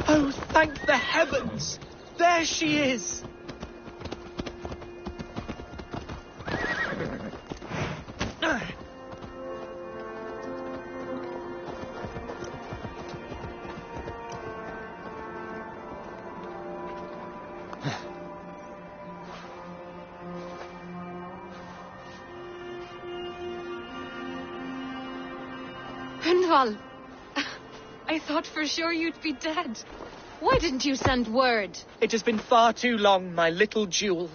Oh, thank the heavens! There she is! Gunvald, I thought for sure you'd be dead. Why didn't you send word? It has been far too long, my little jewel.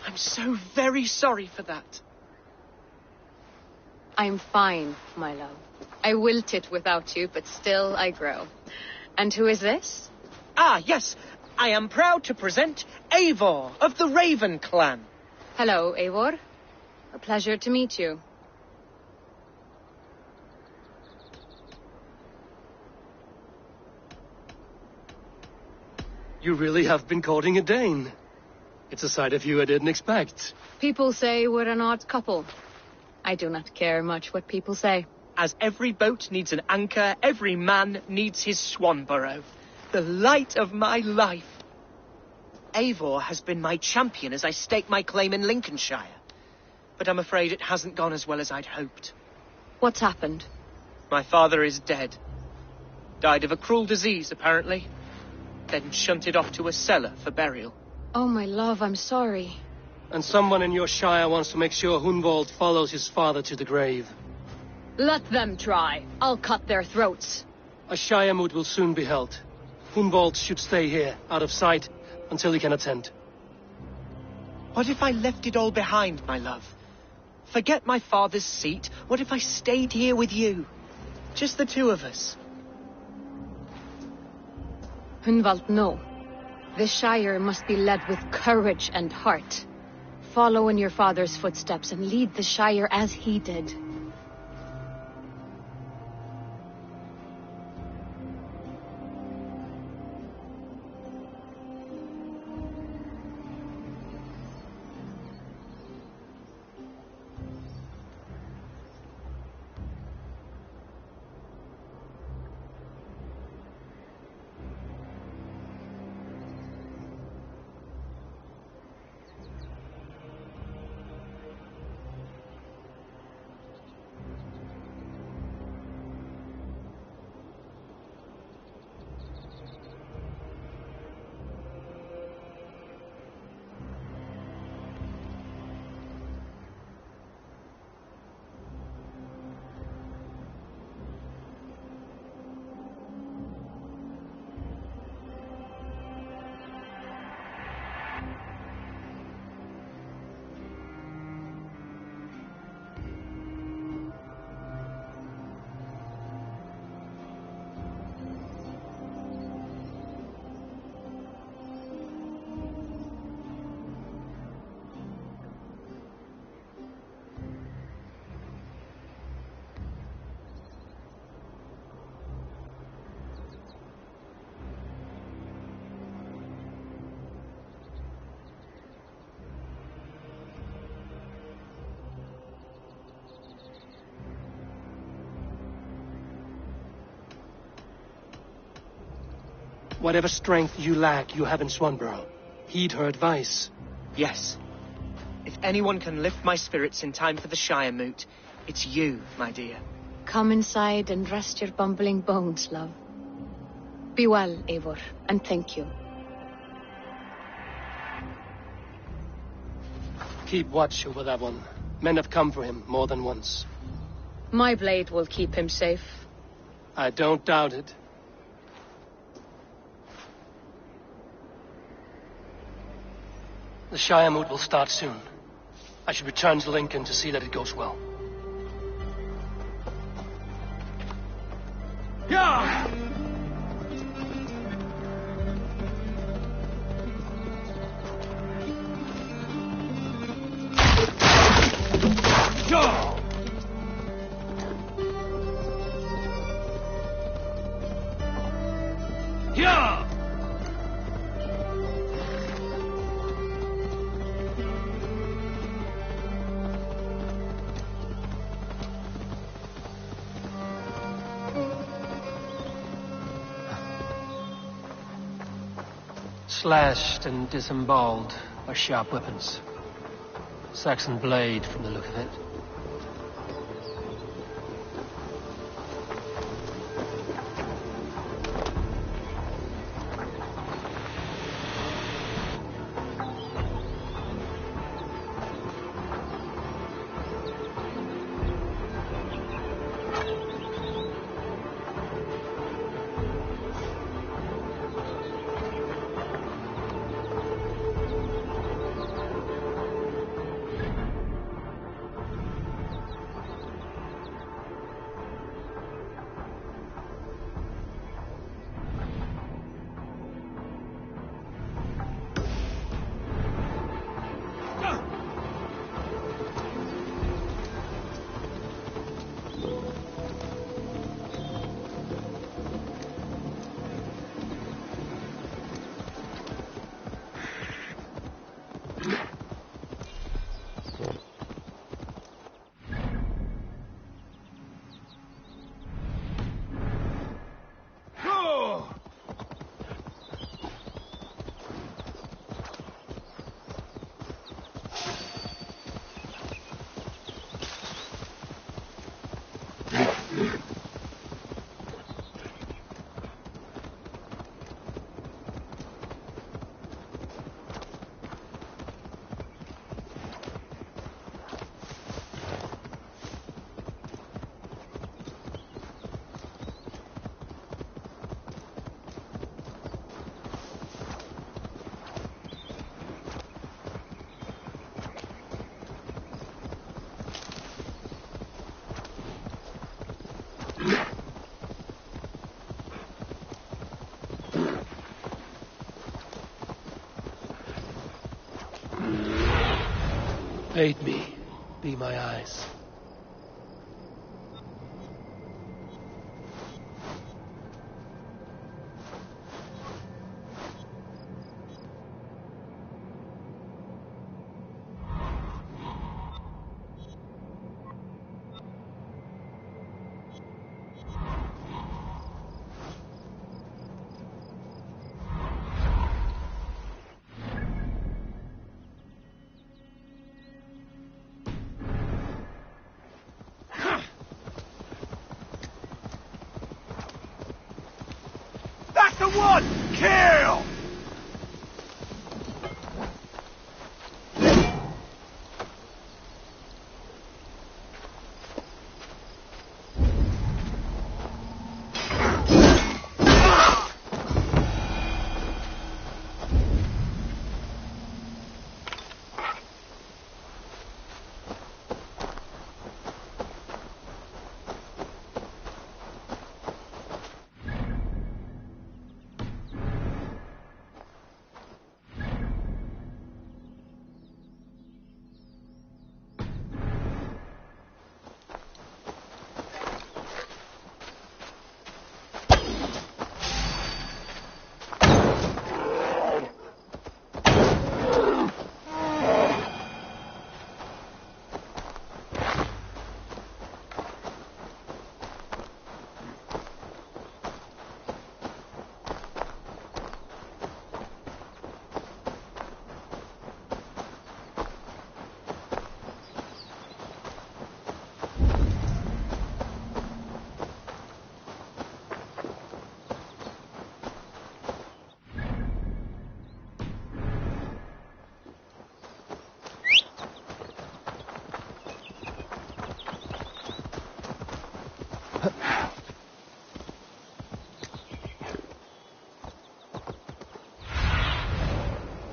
I'm so very sorry for that. I'm fine, my love. I wilted without you, but still I grow. And who is this? Ah, yes. I am proud to present Eivor of the Raven clan. Hello, Eivor. A pleasure to meet you. You really have been courting a Dane. It's a side of you I didn't expect. People say we're an odd couple. I do not care much what people say. As every boat needs an anchor, every man needs his Swanborough. The light of my life. Eivor has been my champion as I stake my claim in Lincolnshire. But I'm afraid it hasn't gone as well as I'd hoped. What's happened? My father is dead. Died of a cruel disease, apparently. Then shunted off to a cellar for burial. Oh, my love, I'm sorry. And someone in your shire wants to make sure Hunwald follows his father to the grave. Let them try. I'll cut their throats. A shire moot will soon be held. Hunwald should stay here, out of sight, until he can attend. What if I left it all behind, my love? Forget my father's seat. What if I stayed here with you? Just the two of us. Hunwald, no. The Shire must be led with courage and heart. Follow in your father's footsteps and lead the Shire as he did. Whatever strength you lack, you have in Swanborough. Heed her advice. Yes. If anyone can lift my spirits in time for the Shire moot, it's you, my dear. Come inside and rest your bumbling bones, love. Be well, Eivor, and thank you. Keep watch over that one. Men have come for him more than once. My blade will keep him safe. I don't doubt it. The Shire moot will start soon. I should return to Lincoln to see that it goes well. Yeah! Yeah! Yeah! Slashed and disemboweled by sharp weapons. Saxon blade from the look of it. Aid me. Be my eyes. That's the one! Kill!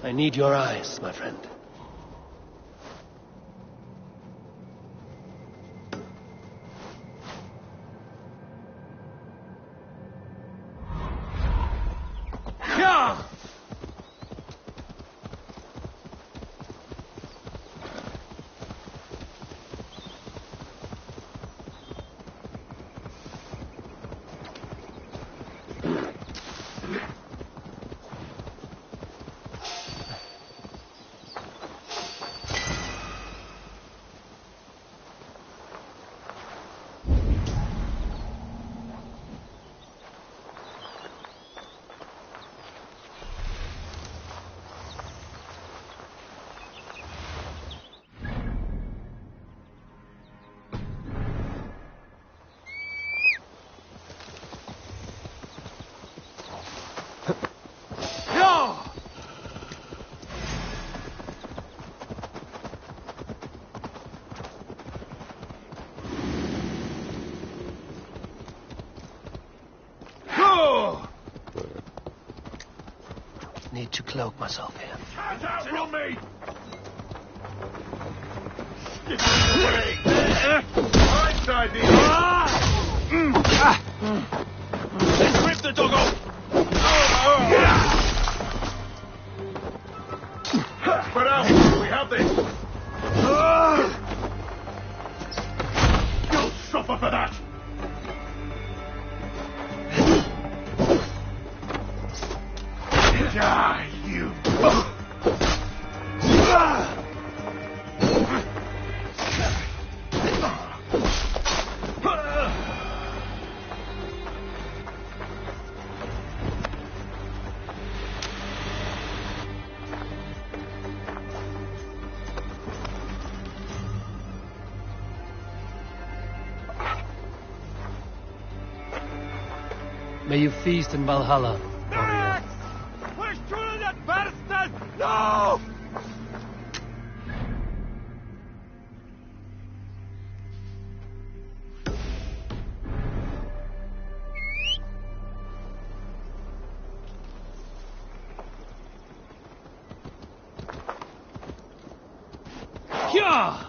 I need your eyes, my friend. to cloak myself here. Get out from me! Get away! Inside the... Let's rip the dog off! Spread out! We have this! You'll suffer for that! Die, you! May you feast in Valhalla. Push through that bastard! No! Yeah!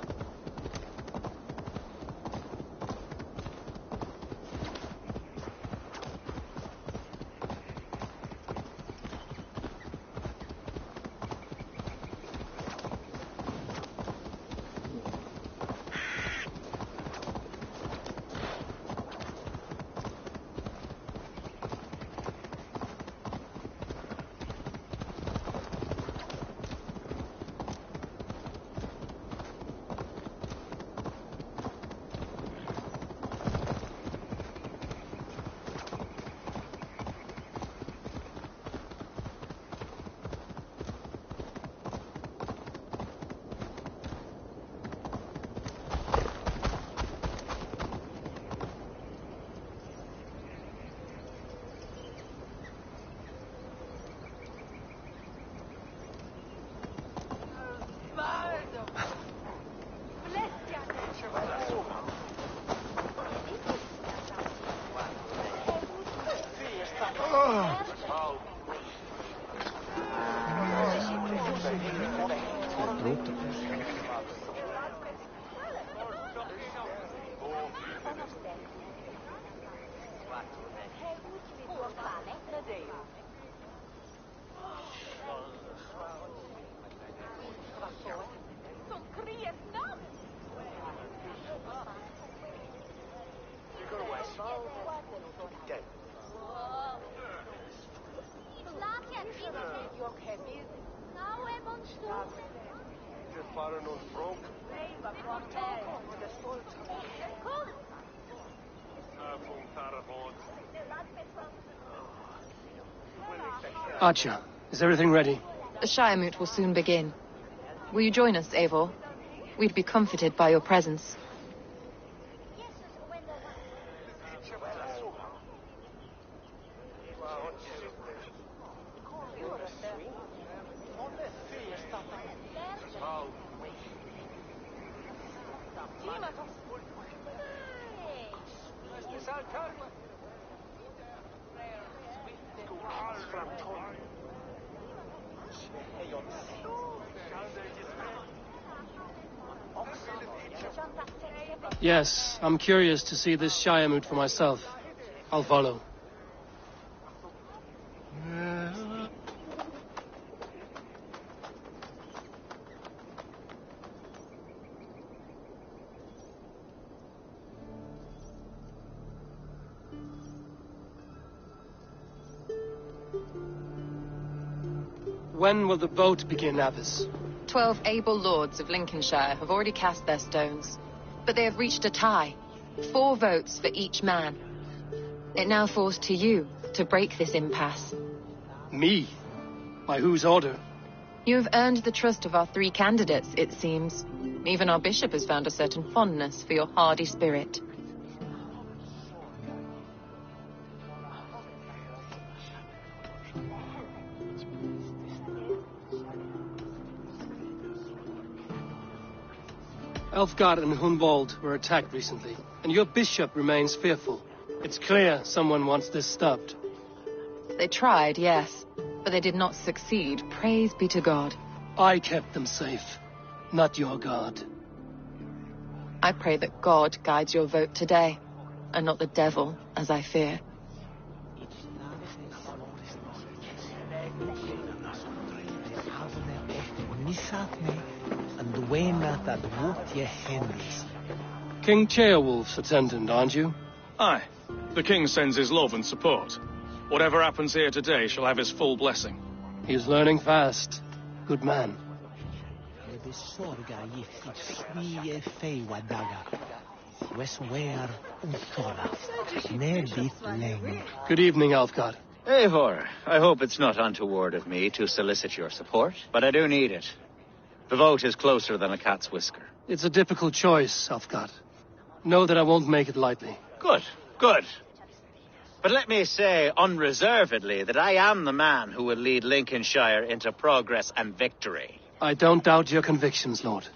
Archer, is everything ready? The Shire Moot will soon begin. Will you join us, Eivor? We'd be comforted by your presence. Yes, I'm curious to see this Shire Moot for myself. I'll follow. When will the vote begin, Avis? 12 able lords of Lincolnshire have already cast their stones, but they have reached a tie. 4 votes for each man. It now falls to you to break this impasse. Me? By whose order? You have earned the trust of our 3 candidates, it seems. Even our bishop has found a certain fondness for your hardy spirit. Elfgard and Hunwald were attacked recently, and your bishop remains fearful. It's clear someone wants this stopped. They tried, yes. but they did not succeed. Praise be to God. I kept them safe, not your god. I pray that God guides your vote today, and not the devil, as I fear. King Ceolwulf's attendant, aren't you? Aye. The king sends his love and support. Whatever happens here today shall have his full blessing. He's learning fast. Good man. Good evening, Alfgard. Eivor, I hope it's not untoward of me to solicit your support, but I do need it. The vote is closer than a cat's whisker. It's a difficult choice, Alfgard. Know that I won't make it lightly. Good, good. But let me say unreservedly that I am the man who will lead Lincolnshire into progress and victory. I don't doubt your convictions, Lord.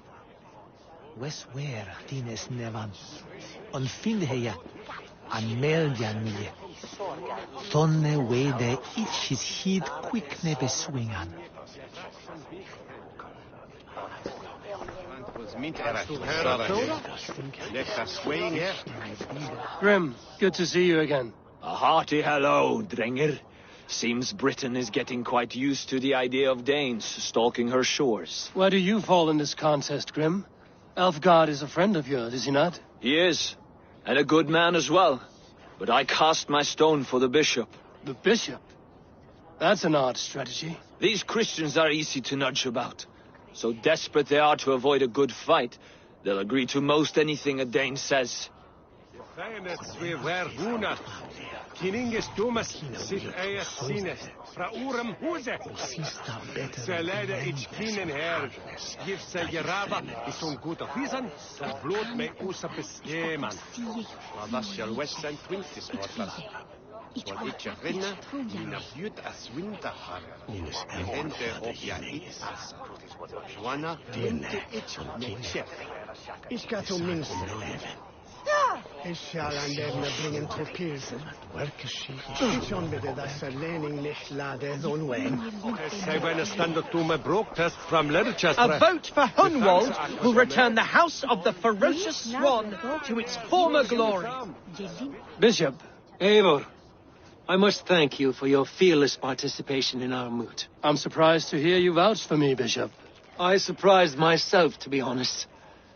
Grim, good to see you again. A hearty hello, Drenger. Seems Britain is getting quite used to the idea of Danes stalking her shores. Where do you fall in this contest, Grim? Alfgard is a friend of yours, is he not? He is, and a good man as well. But I cast my stone for the bishop. The bishop? That's an odd strategy. These Christians are easy to nudge about. So desperate they are to avoid a good fight, they'll agree to most anything a Dane says. Ich gaat om minst. Ik zal aan de brengen tot pilsen. Ik zal met de verlening niet laten onween. A vote for Hunwald will return the House of the Ferocious Swan to its former glory. Bishop. Eivor, I must thank you for your fearless participation in our moot. I'm surprised to hear you vouch for me, Bishop. I surprised myself, to be honest.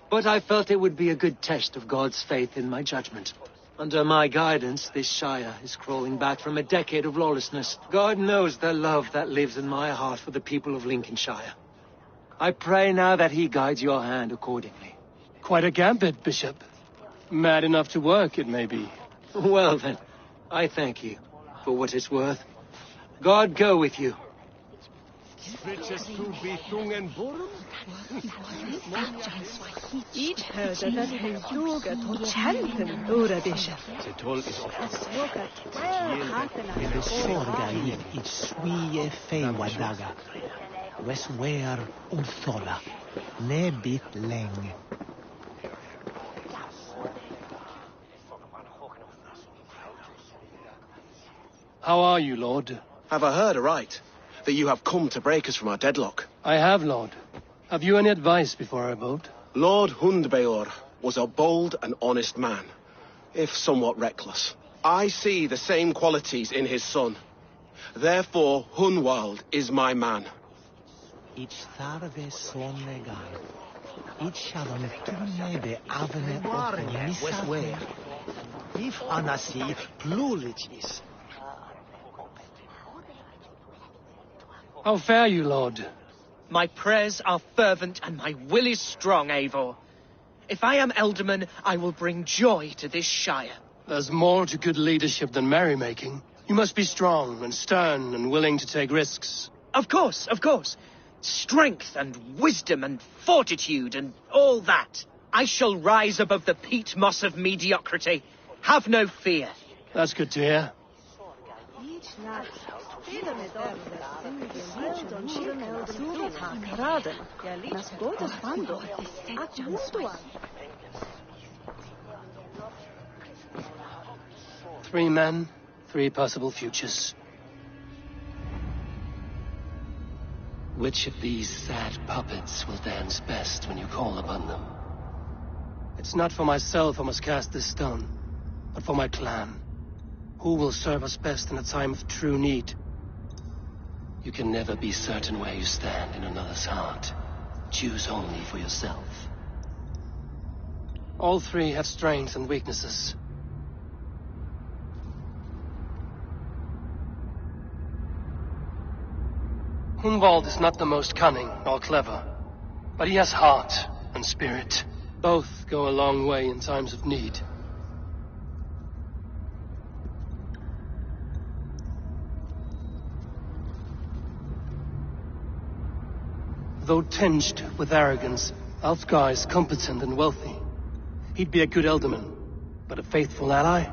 But I felt it would be a good test of God's faith in my judgment. Under my guidance, this Shire is crawling back from a decade of lawlessness. God knows the love that lives in my heart for the people of Lincolnshire. I pray now that he guides your hand accordingly. Quite a gambit, Bishop. Mad enough to work, it may be. Well then, I thank you for what it's worth. God go with you. Each hörde that his yoga to chanten ora bishop. How are you, Lord? Have I heard aright that you have come to break us from our deadlock? I have, Lord. Have you any advice before I vote? Lord Hundbeor was a bold and honest man, if somewhat reckless. I see the same qualities in his son. Therefore, Hunwald is my man. How fare you, Lord? My prayers are fervent and my will is strong, Eivor. If I am Elderman, I will bring joy to this Shire. There's more to good leadership than merrymaking. You must be strong and stern and willing to take risks. Of course, of course. Strength and wisdom and fortitude and all that. I shall rise above the peat moss of mediocrity. Have no fear. That's good to hear. Three men, three possible futures. Which of these sad puppets will dance best when you call upon them? It's not for myself I must cast this stone, but for my clan. Who will serve us best in a time of true need? You can never be certain where you stand in another's heart. Choose only for yourself. All three have strengths and weaknesses. Hunwald is not the most cunning or clever, but he has heart and spirit. Both go a long way in times of need. Though tinged with arrogance, Alfgar is competent and wealthy. He'd be a good alderman, but a faithful ally?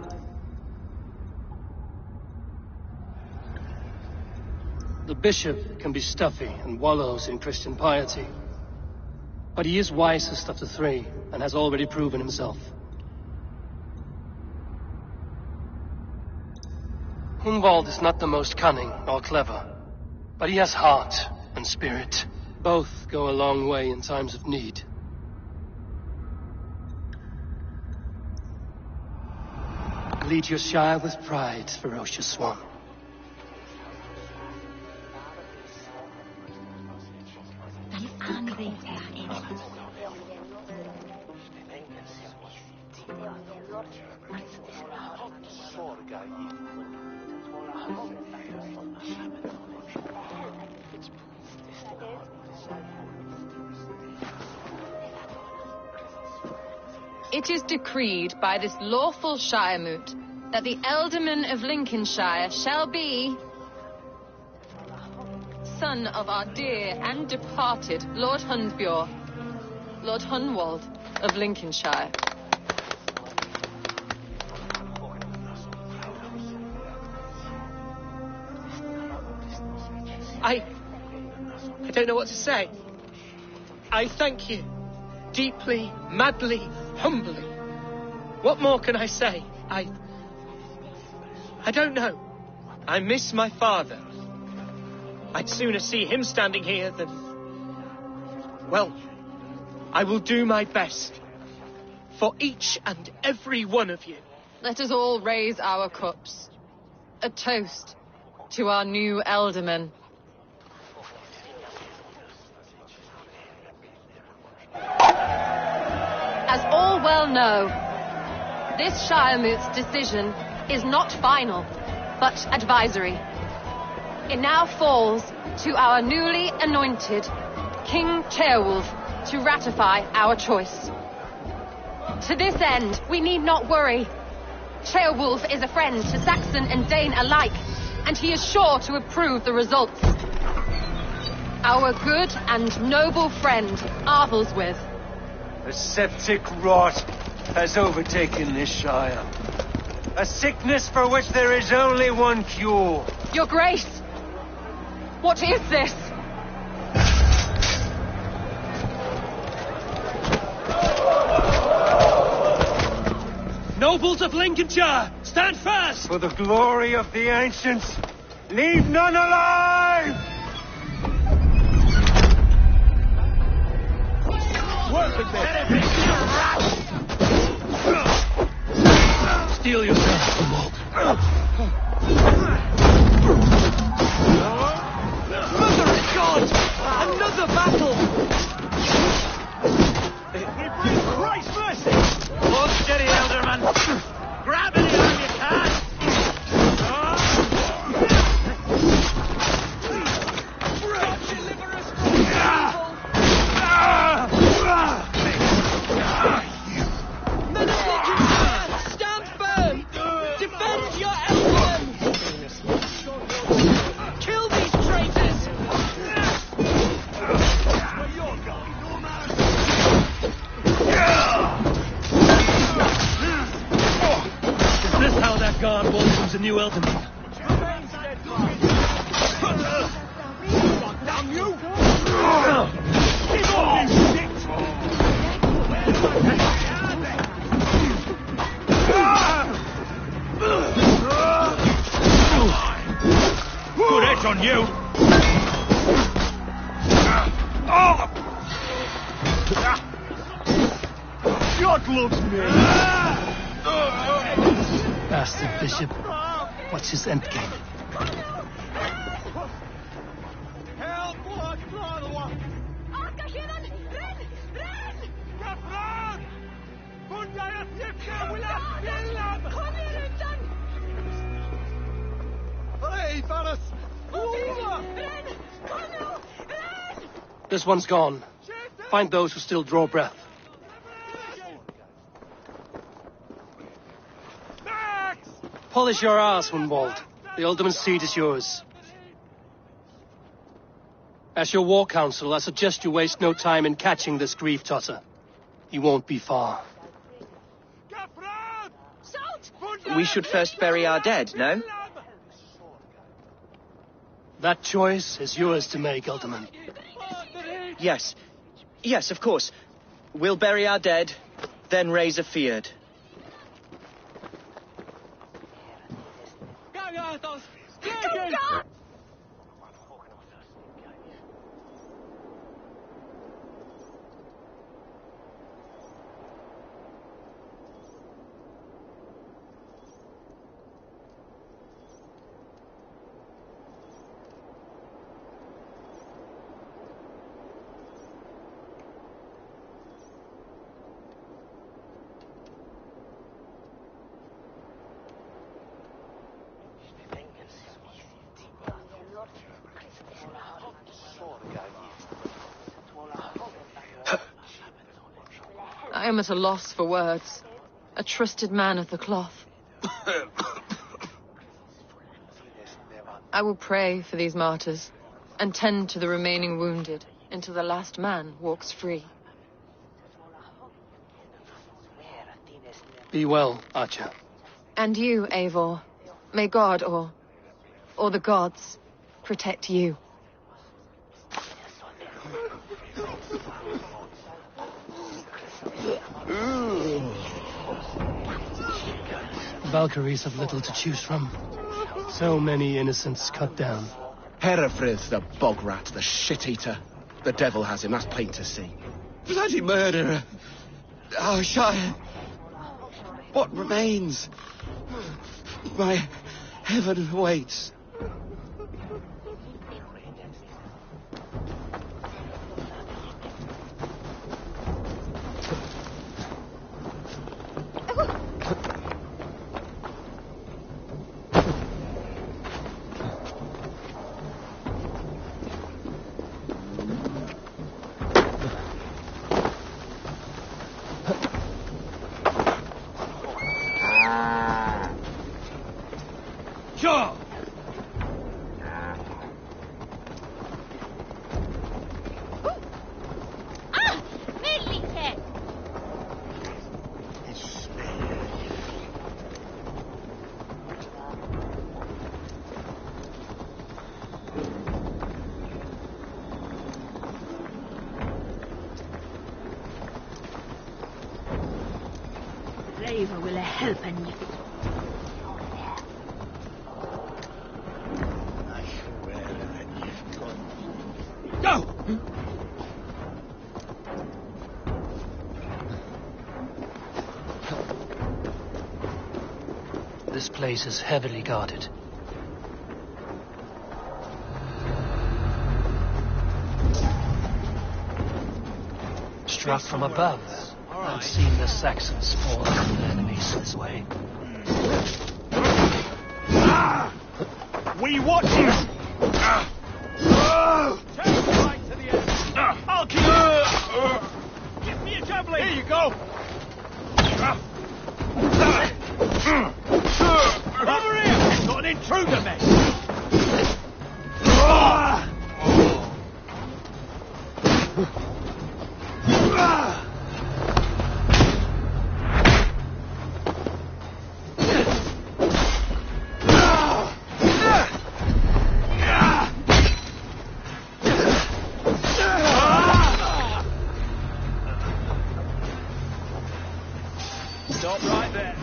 The bishop can be stuffy and wallows in Christian piety. But he is wisest of the three, and has already proven himself. Hunwald is not the most cunning or clever, but he has heart and spirit. Both go a long way in times of need. Lead your Shire with pride, ferocious swan. It is decreed by this lawful Shiremoot that the Alderman of Lincolnshire shall be son of our dear and departed Lord Hundbjorn, Lord Hunwald of Lincolnshire. I don't know what to say. I thank you. Deeply, madly, humbly. What more can I say? I don't know. I miss my father. I'd sooner see him standing here than... Well, I will do my best. For each and every one of you. Let us all raise our cups. A toast to our new alderman. As all well know, this Shiremoot's decision is not final, but advisory. It now falls to our newly anointed King Ceolwulf to ratify our choice. To this end, we need not worry. Ceolwulf is a friend to Saxon and Dane alike, and he is sure to approve the results. Our good and noble friend, Arthelswith. A septic rot has overtaken this Shire. A sickness for which there is only one cure. Your Grace! What is this? Nobles of Lincolnshire, stand fast! For the glory of the ancients, leave none alive! Steel yourself, Hunwald. Mother of God! Another battle! Christ mercy! Hold steady, Elderman! Grab anyone you can! Deliver us from evil! Men of Lincolnshire, stand firm! Defend your Elderman! Kill these traitors! Is this how that guard welcomes a new alderman? Damn you! Good edge on you! God loves me! Bastard bishop. What's his endgame? Help! This one's gone. Find those who still draw breath. Polish your arse, Hunwald. The Alderman's seat is yours. As your war council, I suggest you waste no time in catching this grief tosser. He won't be far. We should first bury our dead, no? That choice is yours to make, Alderman. Yes. Yes, of course. We'll bury our dead, then raise a feard. I am at a loss for words. A trusted man of the cloth. I will pray for these martyrs and tend to the remaining wounded until the last man walks free. Be well, Archer. And you, Eivor. May God, or the gods, protect you. Valkyries have little to choose from. So many innocents cut down. Herefrith, the bog rat, the shit-eater. The devil has him, that's plain to see. Bloody murderer! Our Shire! What remains? My heaven waits. Sure! Eivor will help you. Go! This place is heavily guarded. Struck from above. I've seen the Saxons fall on their enemies this way. We watch you! Take right to the end! I'll keep you! Give me a javelin! Here you go! Over here! Got an intruder, mate! Stop right there.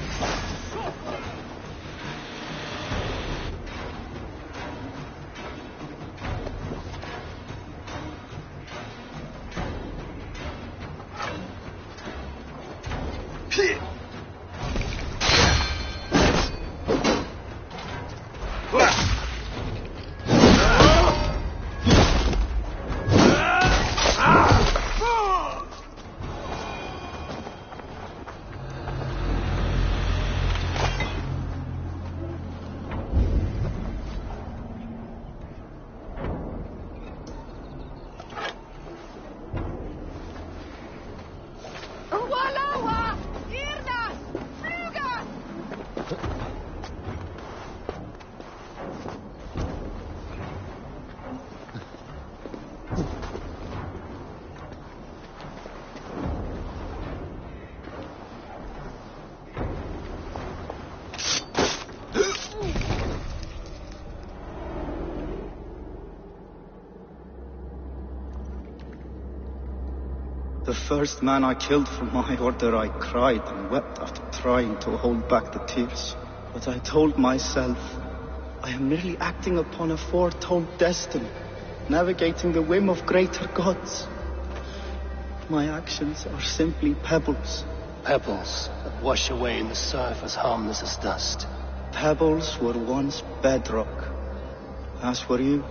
The first man I killed for my order, I cried and wept after trying to hold back the tears. But I told myself, I am merely acting upon a foretold destiny, navigating the whim of greater gods. My actions are simply pebbles. Pebbles that wash away in the surf as harmless as dust. Pebbles were once bedrock, as were you.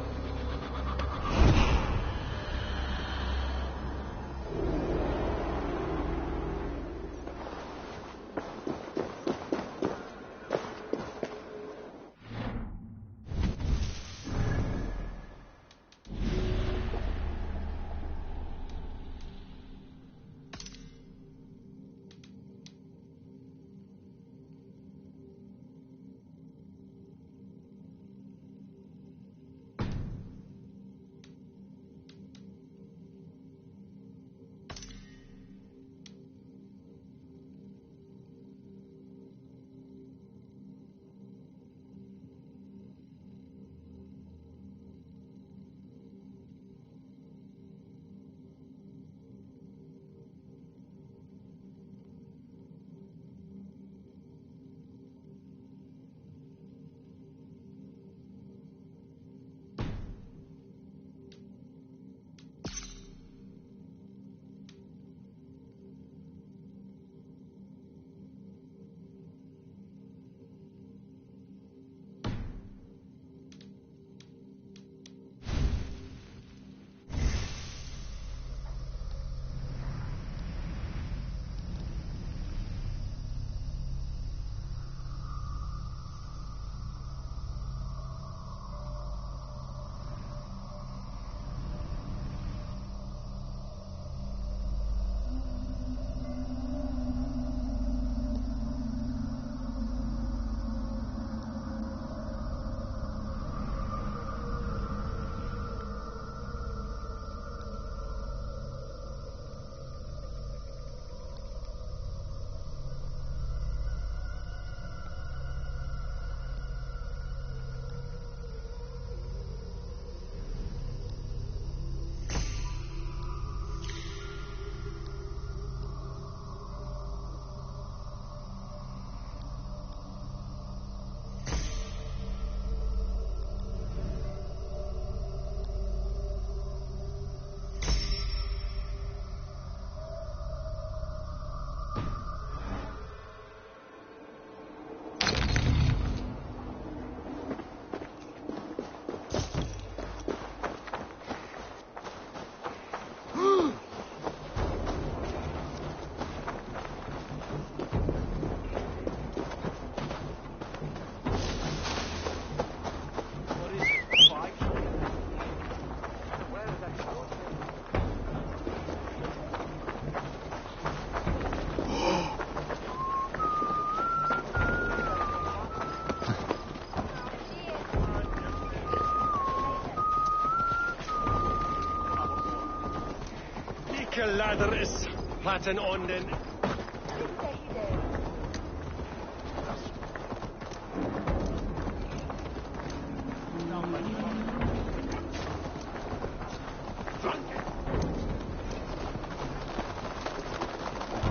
Ladder is pattern on den.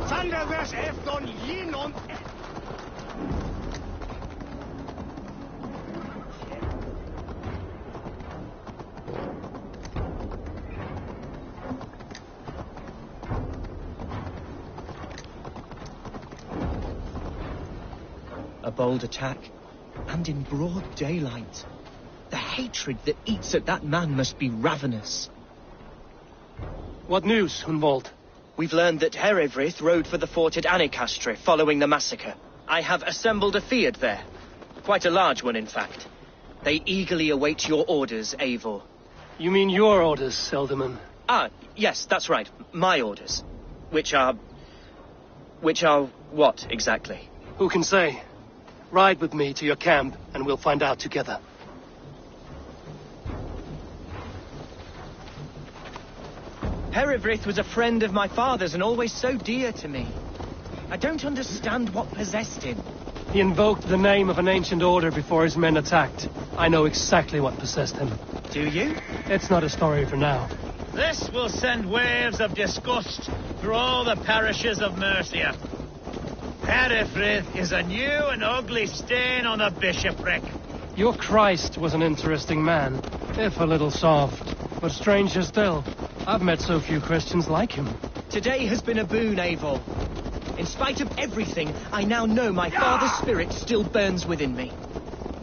Thunderverse Efton Yin on. A bold attack, and in broad daylight. The hatred that eats at that man must be ravenous. What news, Hunwald? We've learned that Herewrith rode for the fort at Annikastre following the massacre. I have assembled a field there. Quite a large one, in fact. They eagerly await your orders, Eivor. You mean your orders, Elderman? Ah, yes, that's right. My orders. Which are what, exactly? Who can say? Ride with me to your camp, and we'll find out together. Herewrith was a friend of my father's and always so dear to me. I don't understand what possessed him. He invoked the name of an ancient order before his men attacked. I know exactly what possessed him. Do you? It's not a story for now. This will send waves of disgust through all the parishes of Mercia. Herewrith is a new and ugly stain on the bishopric. Your Christ was an interesting man, if a little soft. But stranger still, I've met so few Christians like him. Today has been a boon, Eivor. In spite of everything, I now know my father's spirit still burns within me.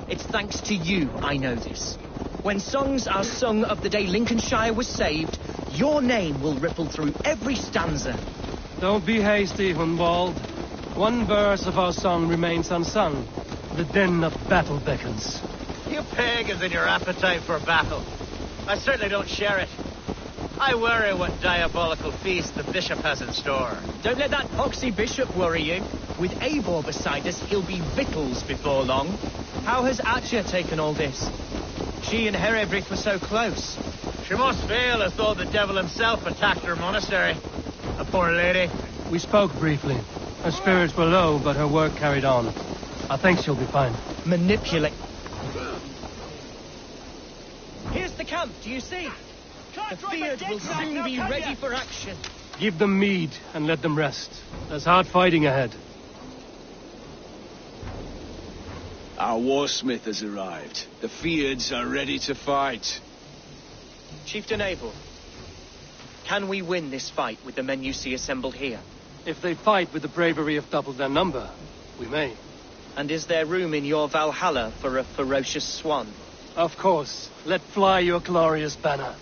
It's thanks to you I know this. When songs are sung of the day Lincolnshire was saved, your name will ripple through every stanza. Don't be hasty, Hunwald. One verse of our song remains unsung. The din of battle beckons. You pagans and your appetite for battle. I certainly don't share it. I worry what diabolical feast the bishop has in store. Don't let that foxy bishop worry you. With Eivor beside us, he'll be victuals before long. How has Atya taken all this? She and Herewrith were so close. She must feel as though the devil himself attacked her monastery. A poor lady. We spoke briefly. Her spirits were low, but her work carried on. I think she'll be fine. Manipulate. Here's the camp, do you see? The field will soon be ready for action. Give them mead and let them rest. There's hard fighting ahead. Our warsmith has arrived. The Feards are ready to fight. Chieftain Eivor, can we win this fight with the men you see assembled here? If they fight with the bravery of double their number, we may. And is there room in your Valhalla for a ferocious swan? Of course. Let fly your glorious banner.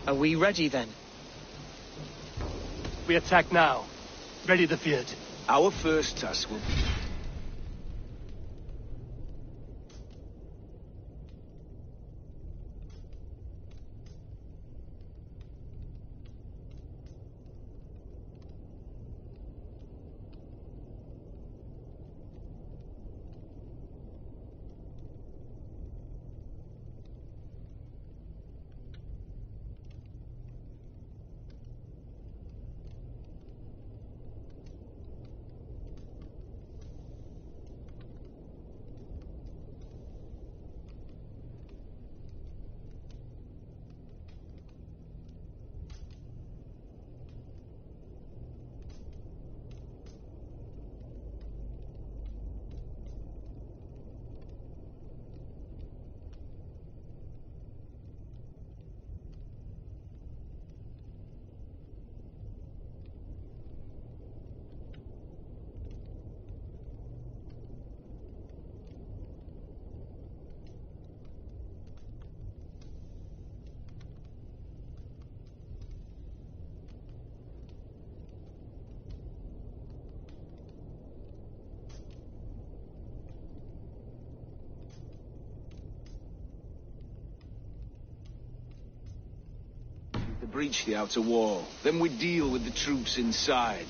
Are we ready then? We attack now. Ready the field. Our first task will be... breach the outer wall. Then we deal with the troops inside.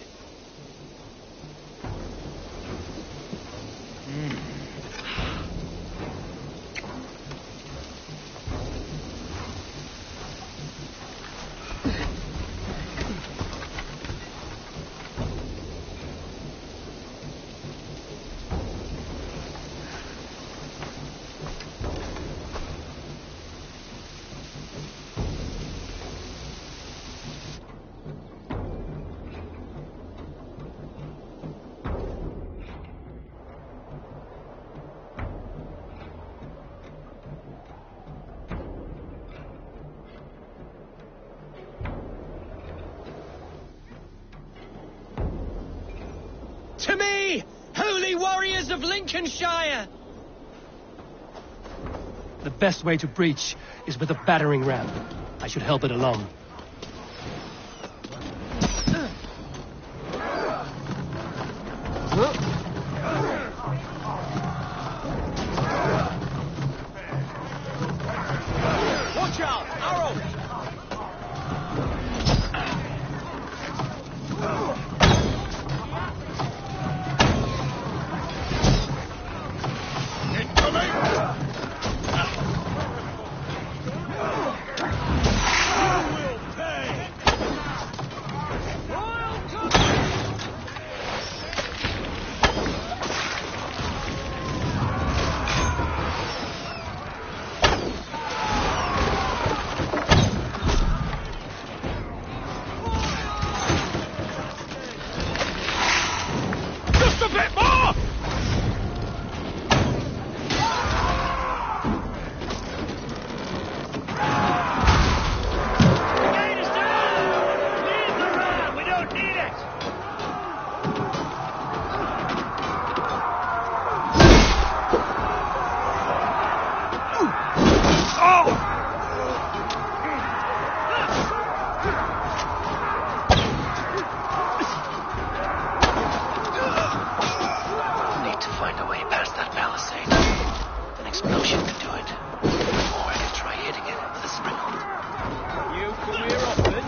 To me, holy warriors of Lincolnshire! The best way to breach is with a battering ram. I should help it along. Watch out! Arrow! Just a bit more! The gate is down! Leave the ram! We don't need it! Need to find a way past that palisade. An explosion could do it. Or I could try hitting it with a springhold. You come here often?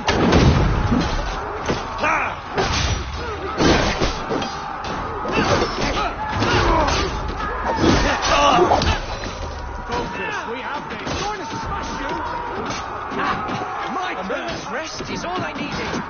Focus, we have this. Going to smash you! A moment's rest is all I needed.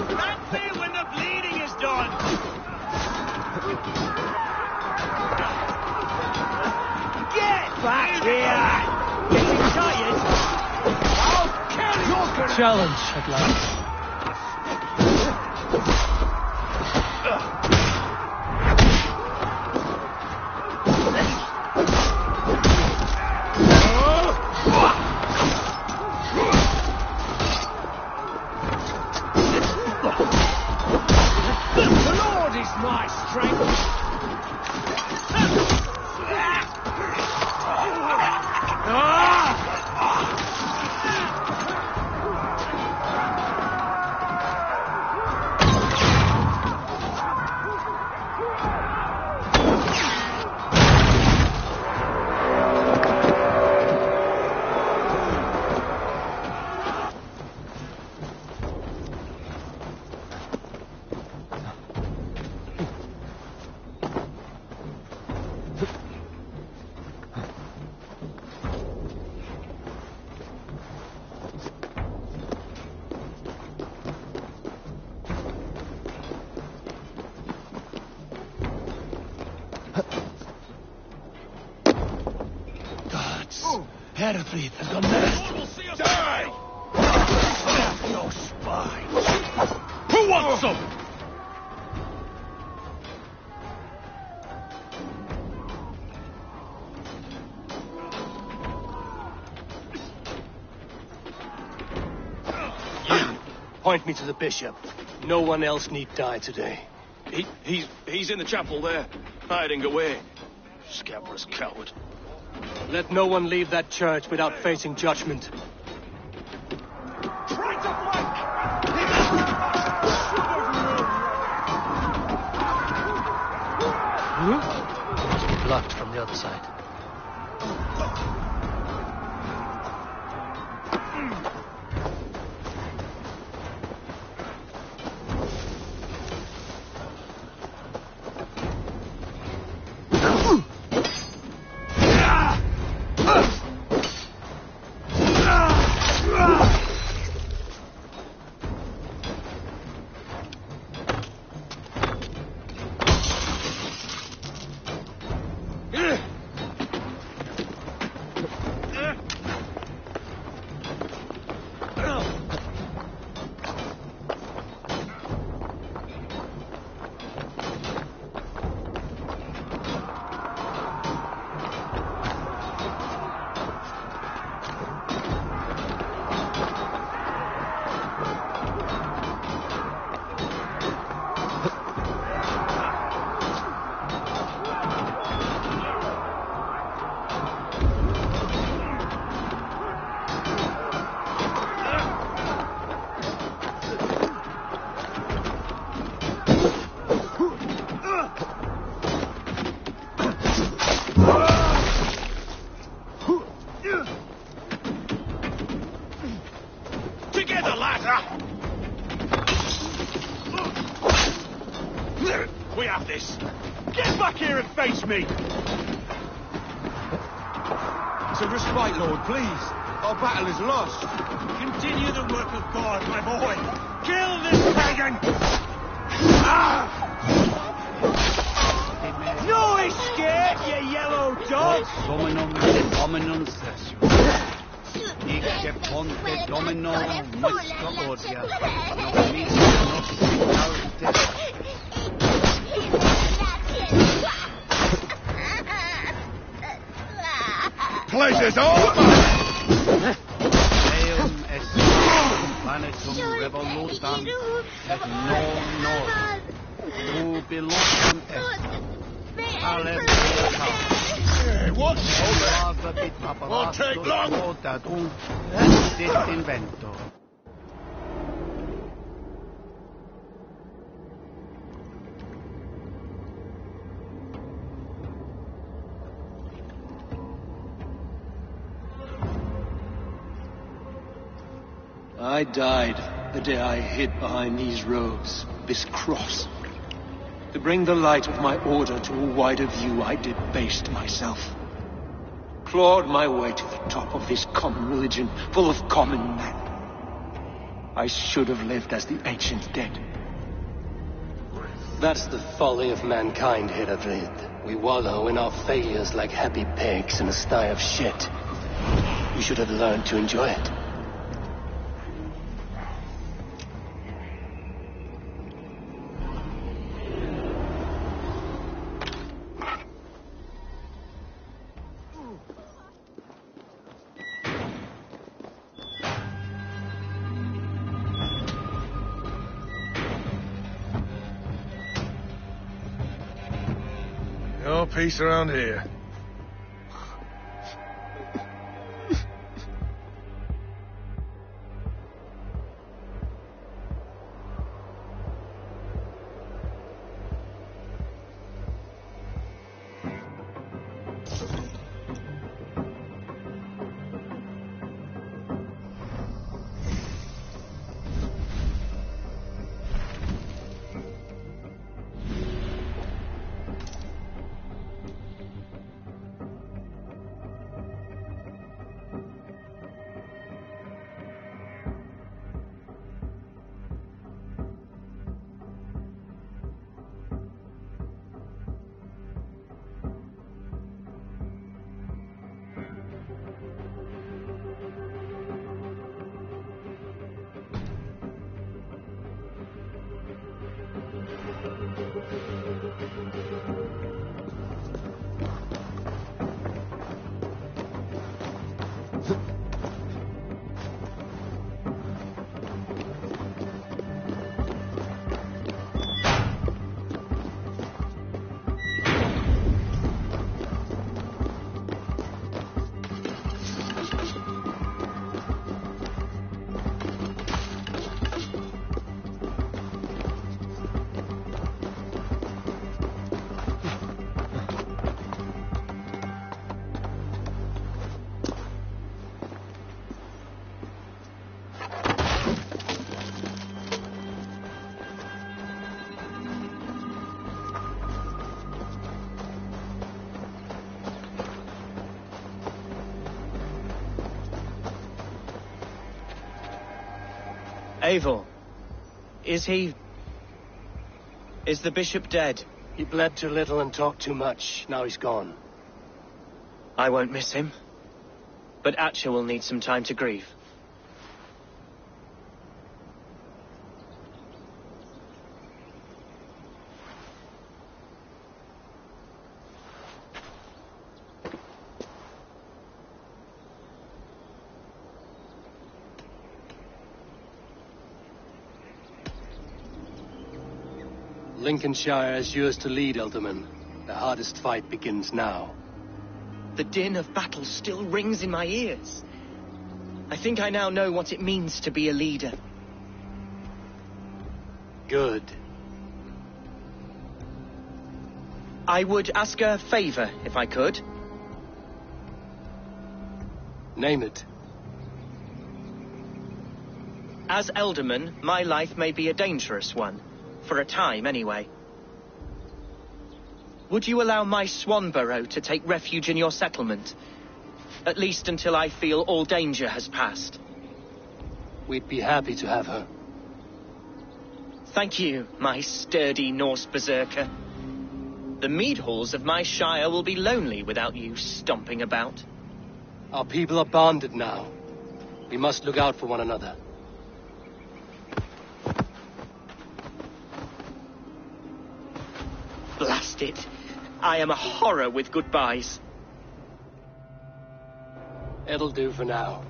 Grant me when the bleeding is done! Get back here! Getting tired? I'll kill you! Challenge at last. The Lord is my strength! Herefried has gone mad. Will see us die! Off your spine! Who wants some? Point me to the bishop. No one else need die today. He's in the chapel there, hiding away. Scabrous coward. Let no one leave that church without facing judgment. Try to flank! Must be blocked from the other side. We have this. Get back here and face me! So respite, Lord, please. Our battle is lost. Continue the work of God, my boy. Kill this pagan! No escape, you yellow dog! Dominum hominum sessus. Icke ponte domino musca odia. Pleasure's all mine! Eum est planetum revolutam et non nos. Jubilum est. Won't take long! I died the day I hid behind these robes, this cross. To bring the light of my order to a wider view, I debased myself. Clawed my way to the top of this common religion, full of common men. I should have lived as the ancient dead. That's the folly of mankind, Herodred. We wallow in our failures like happy pigs in a sty of shit. We should have learned to enjoy it. No peace around here. Eivor, is the bishop dead? He bled too little and talked too much. Now he's gone. I won't miss him. But Atcha will need some time to grieve. Lincolnshire is yours to lead, Elderman. The hardest fight begins now. The din of battle still rings in my ears. I think I now know what it means to be a leader. Good. I would ask a favor, if I could. Name it. As Elderman, my life may be a dangerous one. For a time, anyway. Would you allow my Swanborough to take refuge in your settlement? At least until I feel all danger has passed. We'd be happy to have her. Thank you, my sturdy Norse berserker. The mead halls of my shire will be lonely without you stomping about. Our people are bonded now. We must look out for one another. Blast it. I am a horror with goodbyes. It'll do for now.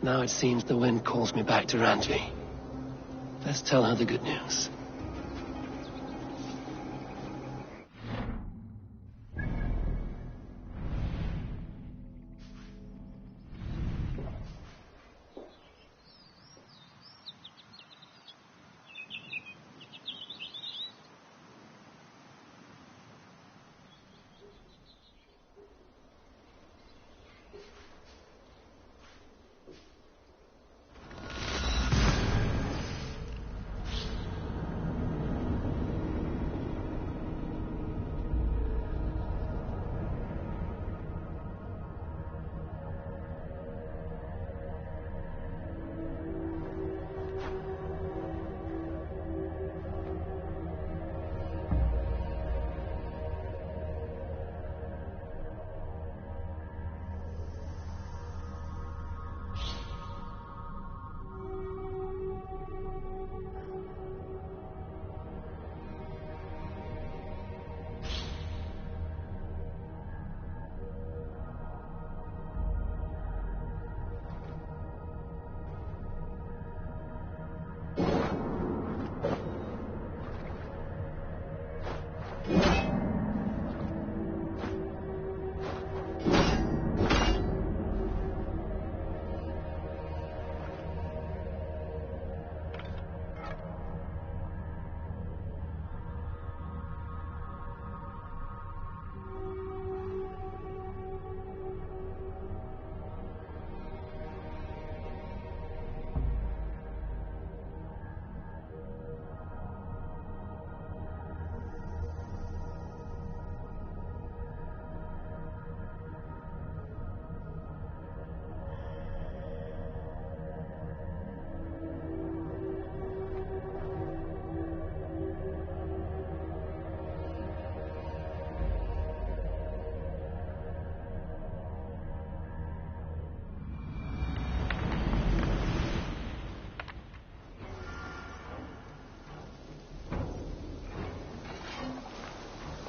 Now it seems the wind calls me back to Ranji. Let's tell her the good news.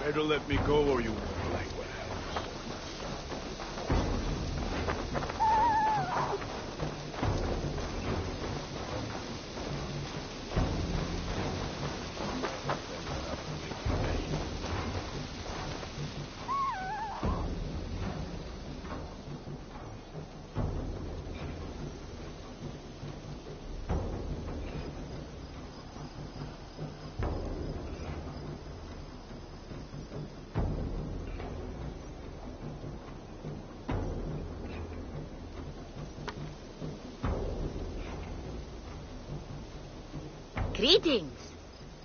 Better let me go or you won't like what happens. Greetings.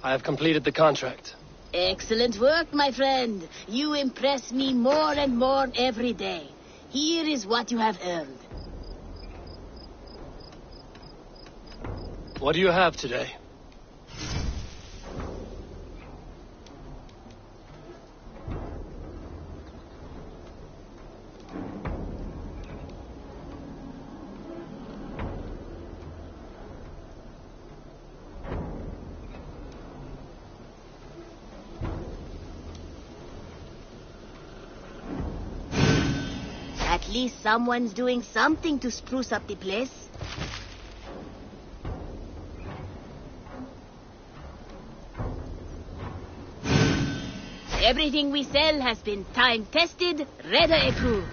I have completed the contract. Excellent work, my friend. You impress me more and more every day. Here is what you have earned. What do you have today? At least someone's doing something to spruce up the place. Everything we sell has been time-tested, Redder approved.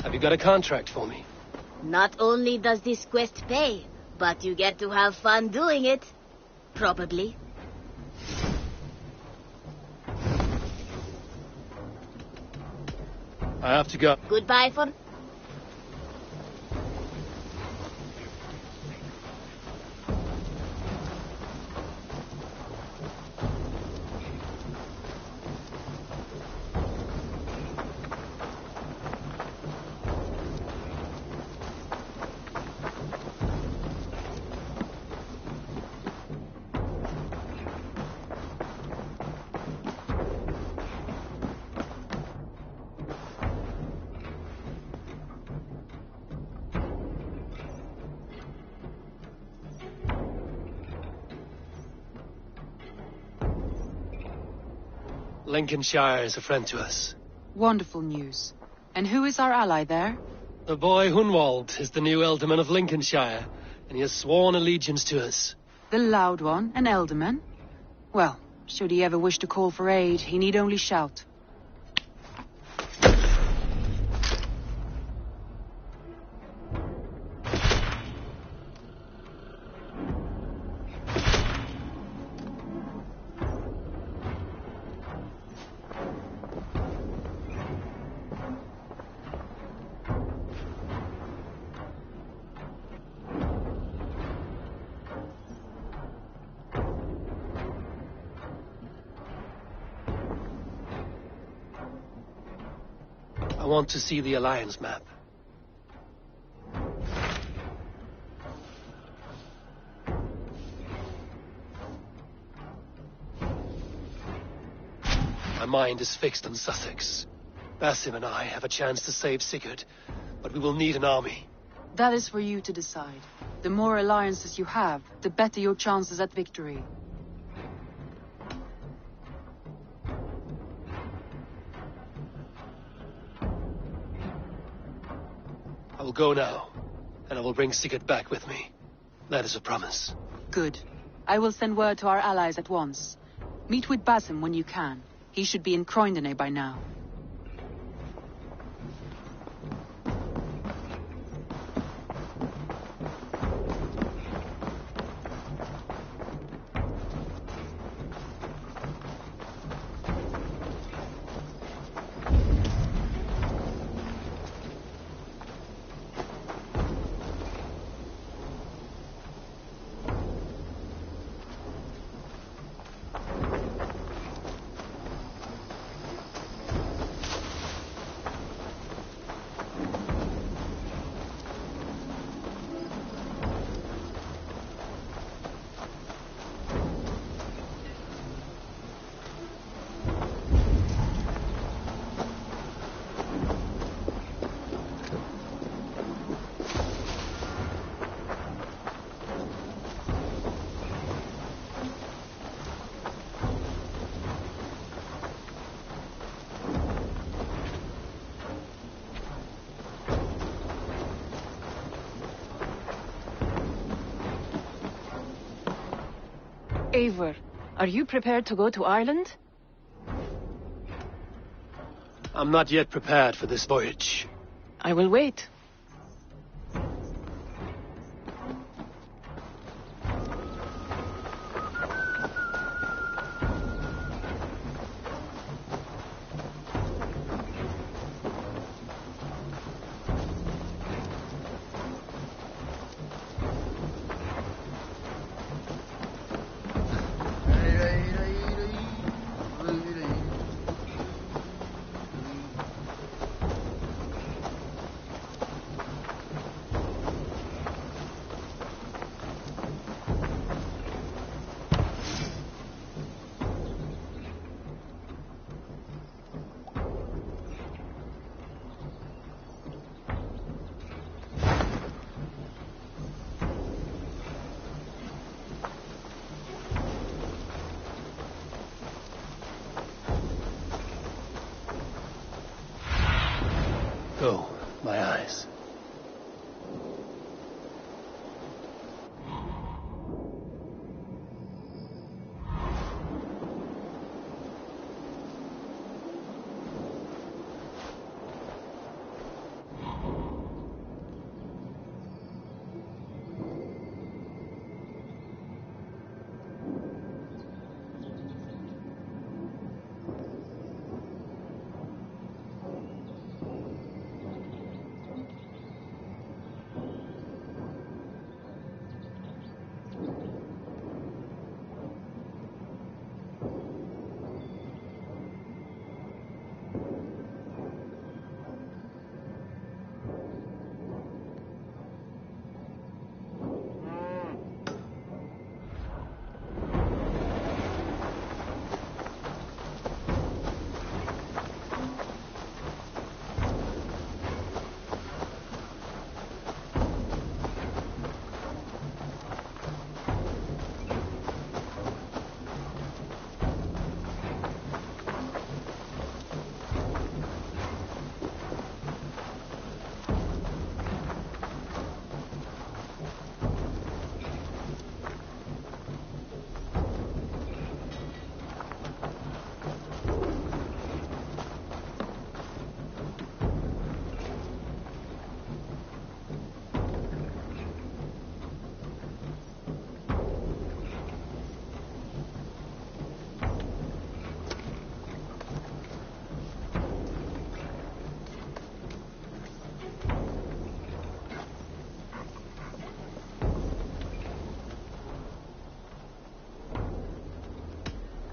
Have you got a contract for me? Not only does this quest pay, But you get to have fun doing it. Probably. I have to go. Goodbye for... Lincolnshire is a friend to us. Wonderful news. And who is our ally there? The boy Hunwald is the new Ealdorman of Lincolnshire, and he has sworn allegiance to us. The loud one, an Ealdorman? Well, should he ever wish to call for aid, he need only shout. I want to see the Alliance map. My mind is fixed on Sussex. Basim and I have a chance to save Sigurd, but we will need an army. That is for you to decide. The more alliances you have, the better your chances at victory. I will go now, and I will bring Sigurd back with me. That is a promise. Good. I will send word to our allies at once. Meet with Basim when you can. He should be in Croydon by now. Eivor, are you prepared to go to Ireland? I'm not yet prepared for this voyage. I will wait. Go, my eyes.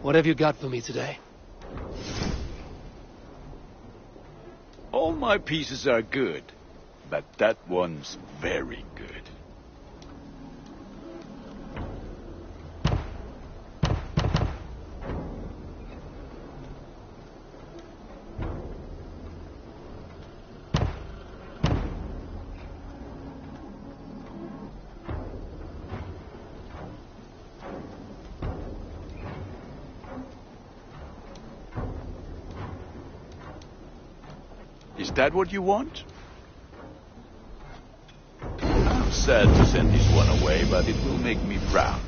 What have you got for me today? All my pieces are good, but that one's very good. Is that what you want? I'm sad to send this one away, but it will make me proud.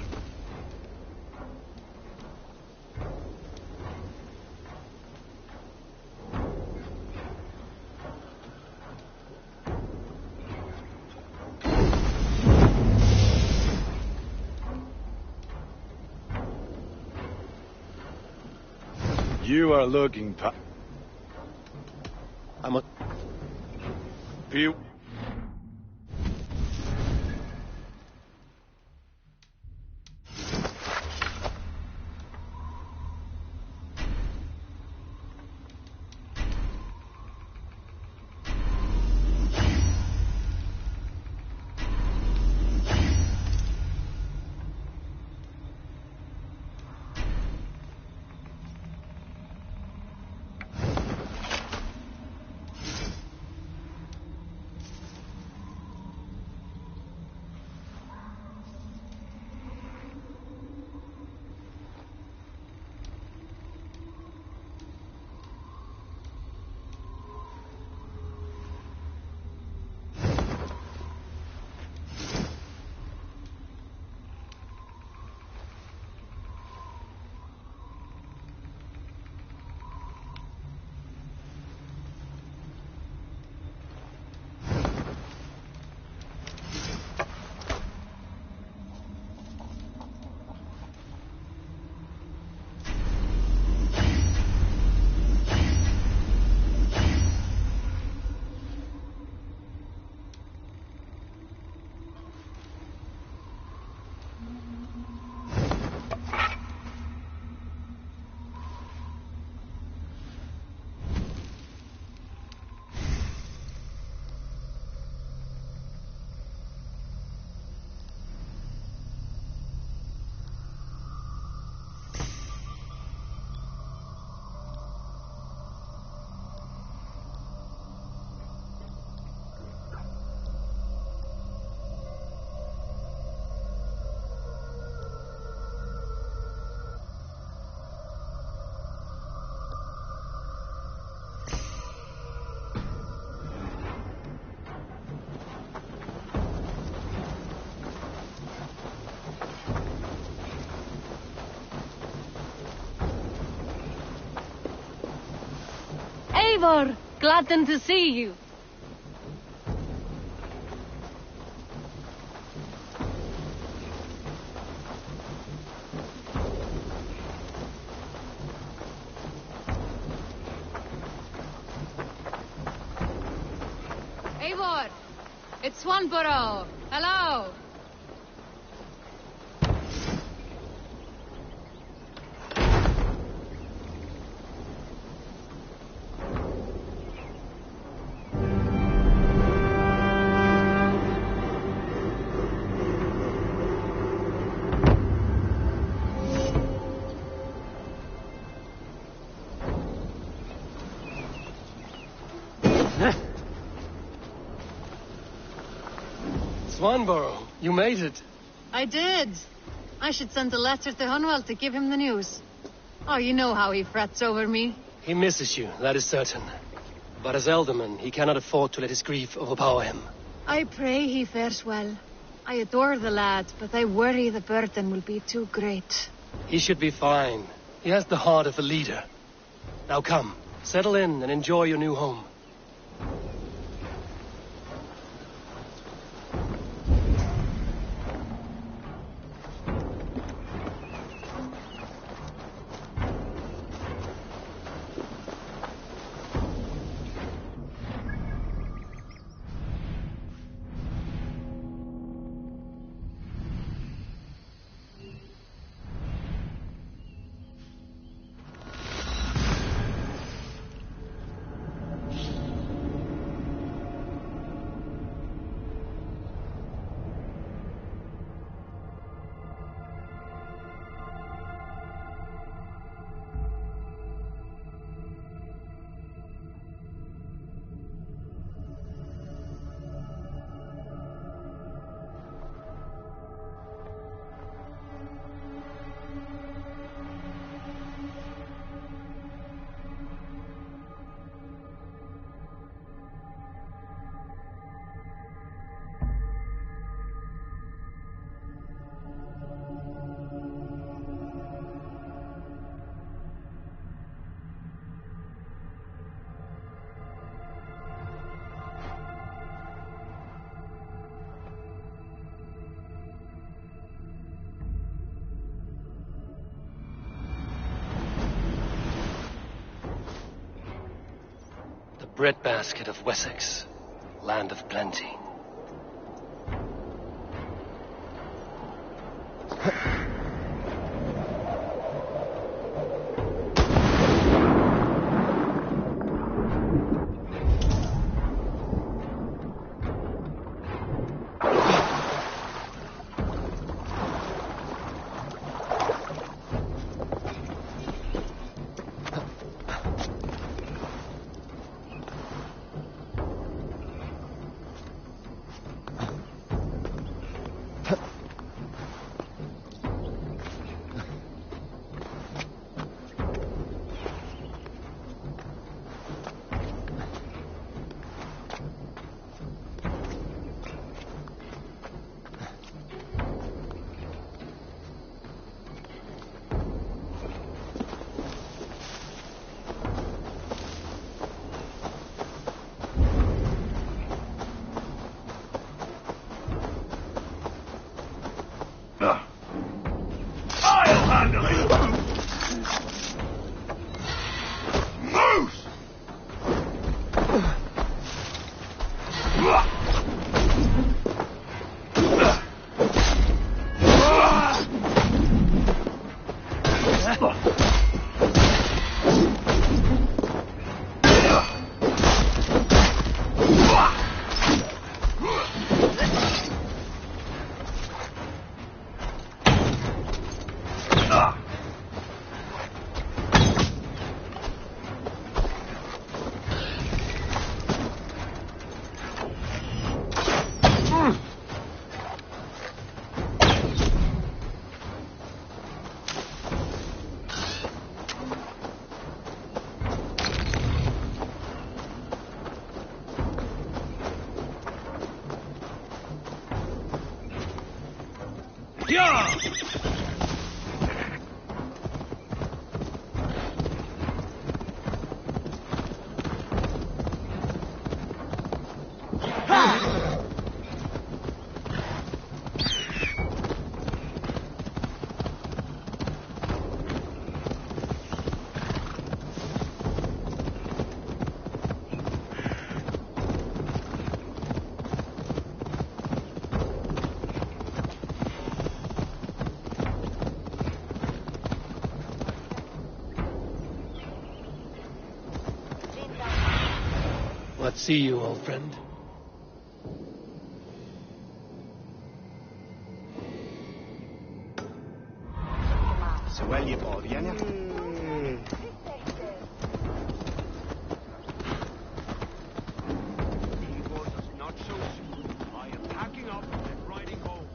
You are looking I'm a... You... Eivor, glad to see you. Eivor, it's Swanborough. Hello. Swanborough, you made it. I did. I should send a letter to Hunwell to give him the news. Oh, you know how he frets over me. He misses you, that is certain. But as Elderman, he cannot afford to let his grief overpower him. I pray he fares well. I adore the lad, but I worry the burden will be too great. He should be fine. He has the heart of a leader. Now come, settle in and enjoy your new home. breadbasket of Wessex, land of plenty. What see you, old friend? So well you bought, yeah? Not so soon. I am packing up and riding home.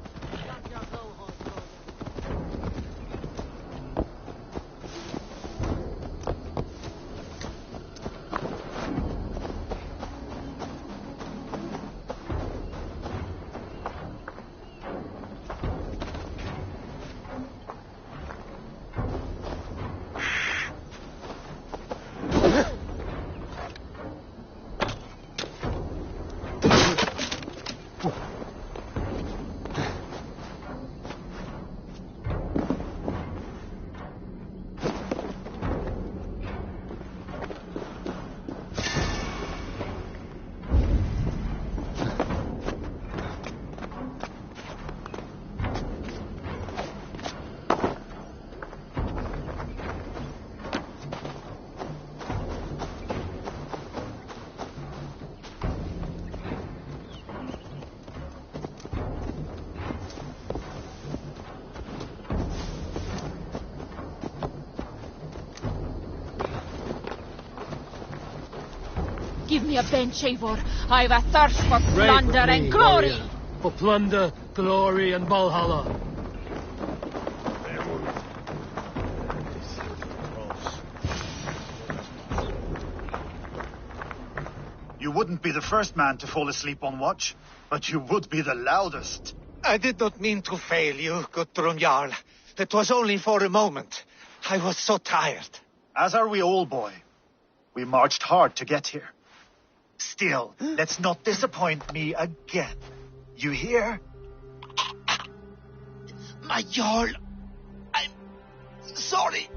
Give me a bench, Eivor. I've a thirst for plunder and glory. Warrior. For plunder, glory, and Valhalla. You wouldn't be the first man to fall asleep on watch, but you would be the loudest. I did not mean to fail you, Gudrun Jarl. It was only for a moment. I was so tired. As are we all, boy. We marched hard to get here. Still, let's not disappoint me again. You hear? My Jarl, I'm sorry.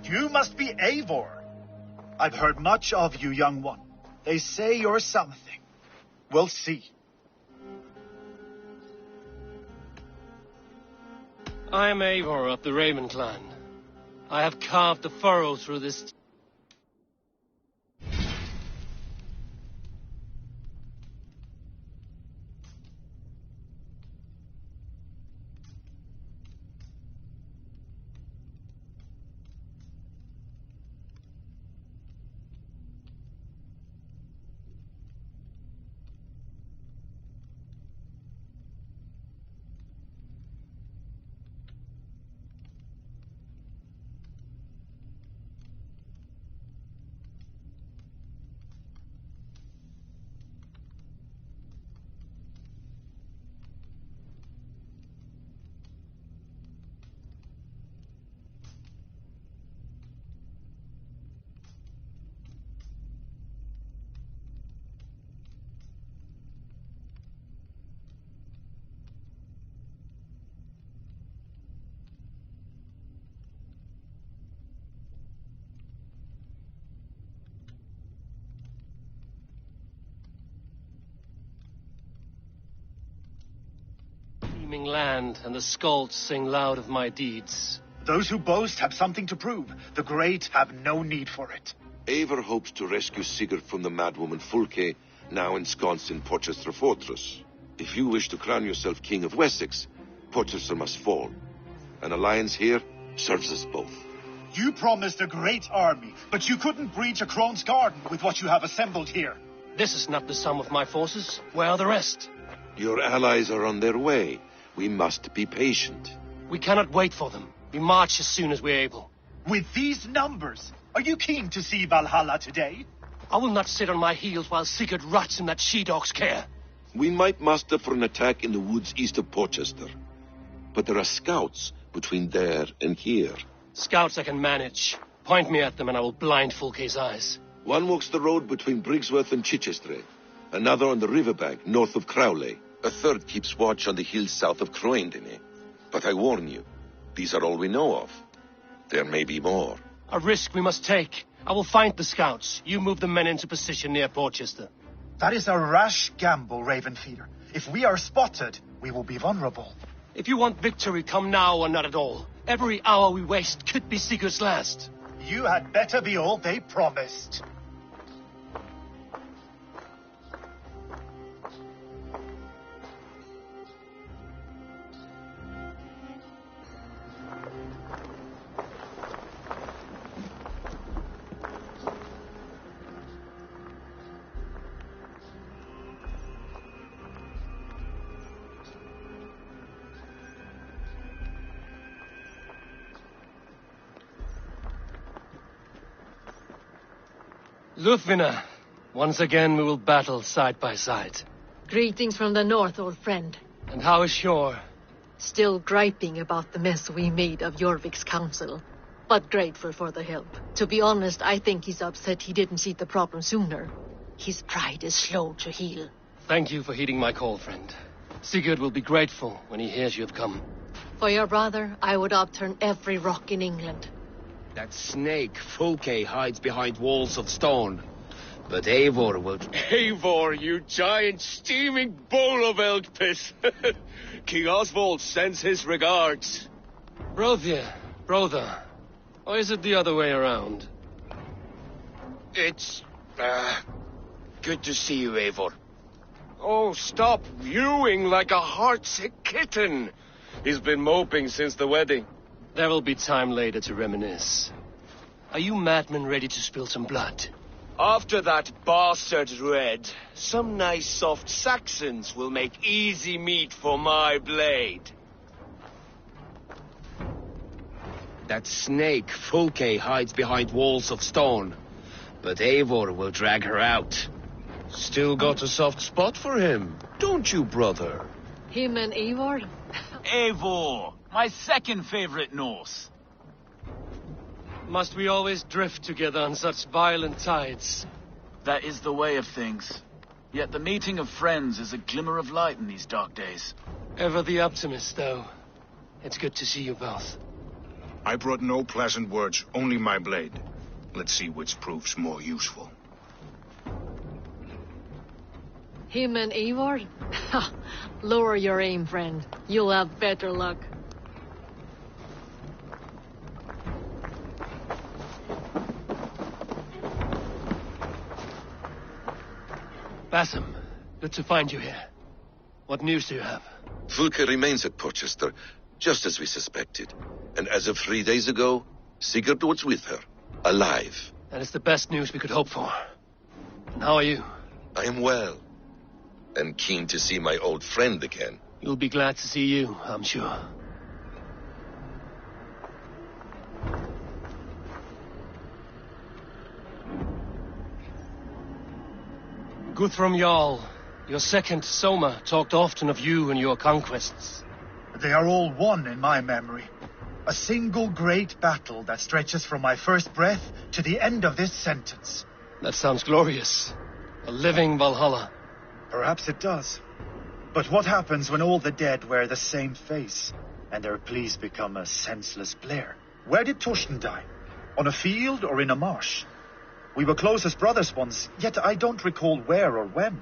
You must be Eivor. I've heard much of you, young one. They say you're something. We'll see. I am Eivor of the Raven clan. I have carved a furrow through this... land, and the skulls sing loud of my deeds. Those who boast have something to prove. The great have no need for it. Eivor hopes to rescue Sigurd from the madwoman Fulke, now ensconced in Porchester Fortress. If you wish to crown yourself King of Wessex, Porchester must fall. An alliance here serves us both. You promised a great army, but you couldn't breach a Crone's garden with what you have assembled here. This is not the sum of my forces. Where are the rest? Your allies are on their way. We must be patient. We cannot wait for them. We march as soon as we're able. With these numbers, are you keen to see Valhalla today? I will not sit on my heels while Sigurd rots in that she-dog's care. We might muster for an attack in the woods east of Porchester. But there are scouts between there and here. Scouts I can manage. Point me at them and I will blind Fulke's eyes. One walks the road between Briggsworth and Chichester. Another on the riverbank north of Crowley. A third keeps watch on the hills south of Croendene. But I warn you, these are all we know of. There may be more. A risk we must take. I will find the scouts. You move the men into position near Porchester. That is a rash gamble, Ravenfeeder. If we are spotted, we will be vulnerable. If you want victory, come now or not at all. Every hour we waste could be Sigurd's last. You had better be all they promised. Lufvina, once again we will battle side by side. Greetings from the north, old friend. And how is Shore? Still griping about the mess we made of Jorvik's council, but grateful for the help. To be honest, I think he's upset he didn't see the problem sooner. His pride is slow to heal. Thank you for heeding my call, friend. Sigurd will be grateful when he hears you have come. For your brother, I would upturn every rock in England. That snake, Fulke, hides behind walls of stone. But Eivor will... Eivor, you giant steaming bowl of elk piss! King Oswald sends his regards. Brothia, brother. Or is it the other way around? It's... good to see you, Eivor. Oh, stop mewing like a heartsick kitten. He's been moping since the wedding. There will be time later to reminisce. Are you madmen ready to spill some blood? After that bastard Red, some nice soft Saxons will make easy meat for my blade. That snake, Fulke, hides behind walls of stone. But Eivor will drag her out. Still got a soft spot for him, don't you, brother? Him and Eivor? Eivor, my second favorite Norse. Must we always drift together on such violent tides? That is the way of things. Yet the meeting of friends is a glimmer of light in these dark days. Ever the optimist, though. It's good to see you both. I brought no pleasant words, only my blade. Let's see which proves more useful. Him and Eivor? Lower your aim, friend. You'll have better luck. Basim, good to find you here. What news do you have? Fulke remains at Porchester, just as we suspected. And as of 3 days ago, Sigurd was with her, alive. That is the best news we could hope for. And how are you? I am well, and keen to see my old friend again. You'll be glad to see you, I'm sure. Guthrum Jarl, your second Soma, talked often of you and your conquests. They are all one in my memory. A single great battle that stretches from my first breath to the end of this sentence. That sounds glorious. A living Valhalla. Perhaps it does. But what happens when all the dead wear the same face, and their pleas become a senseless blare? Where did Torsten die? On a field or in a marsh? We were close as brothers once, yet I don't recall where or when.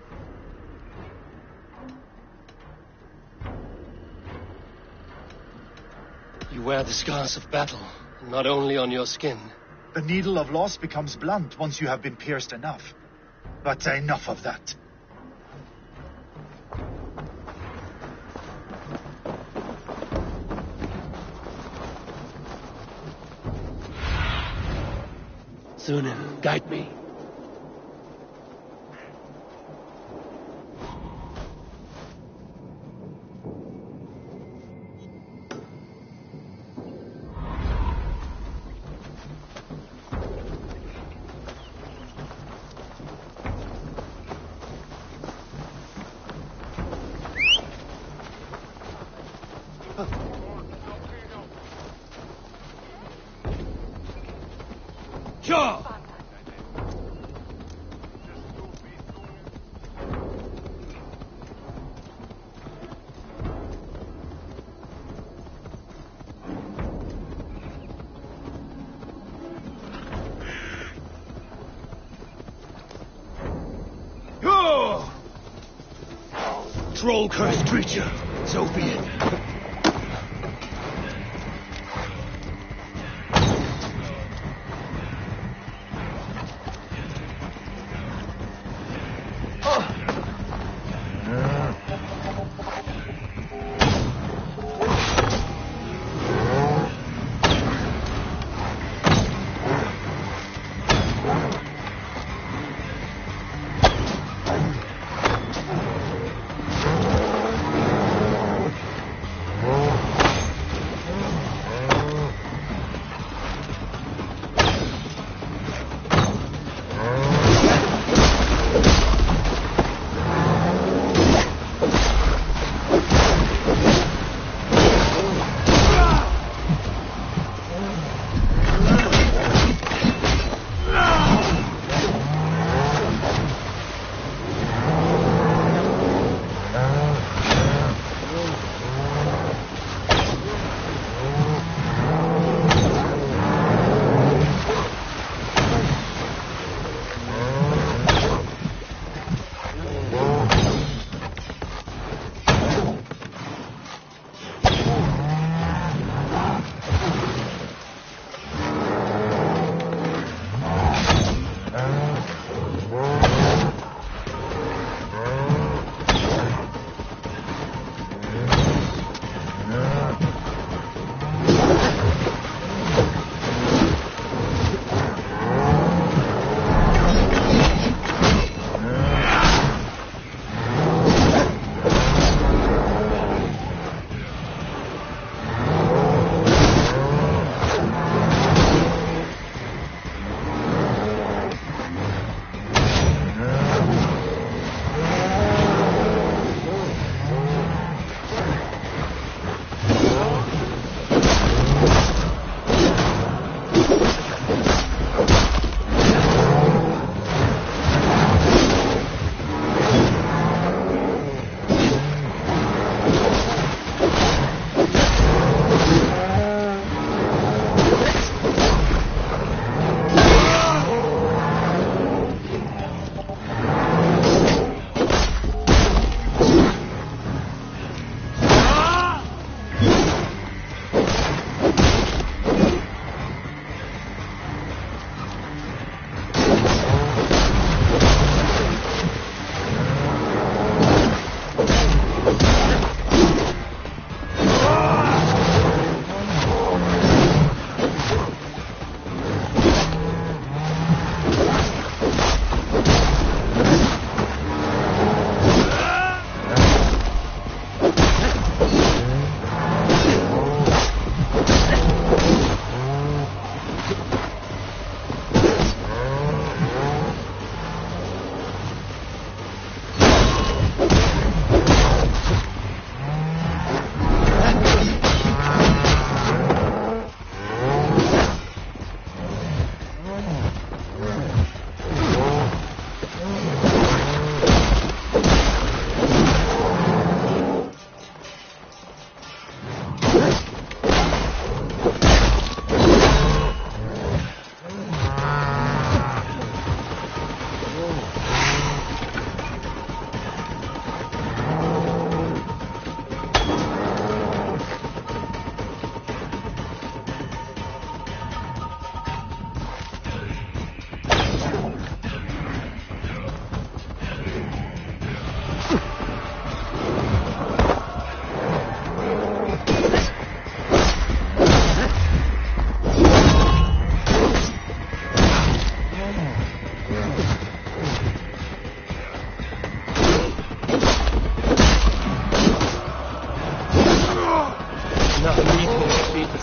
You wear the scars of battle, not only on your skin. The needle of loss becomes blunt once you have been pierced enough. But enough of that. Sunan, guide me. Sure. Troll-cursed creature, so be it.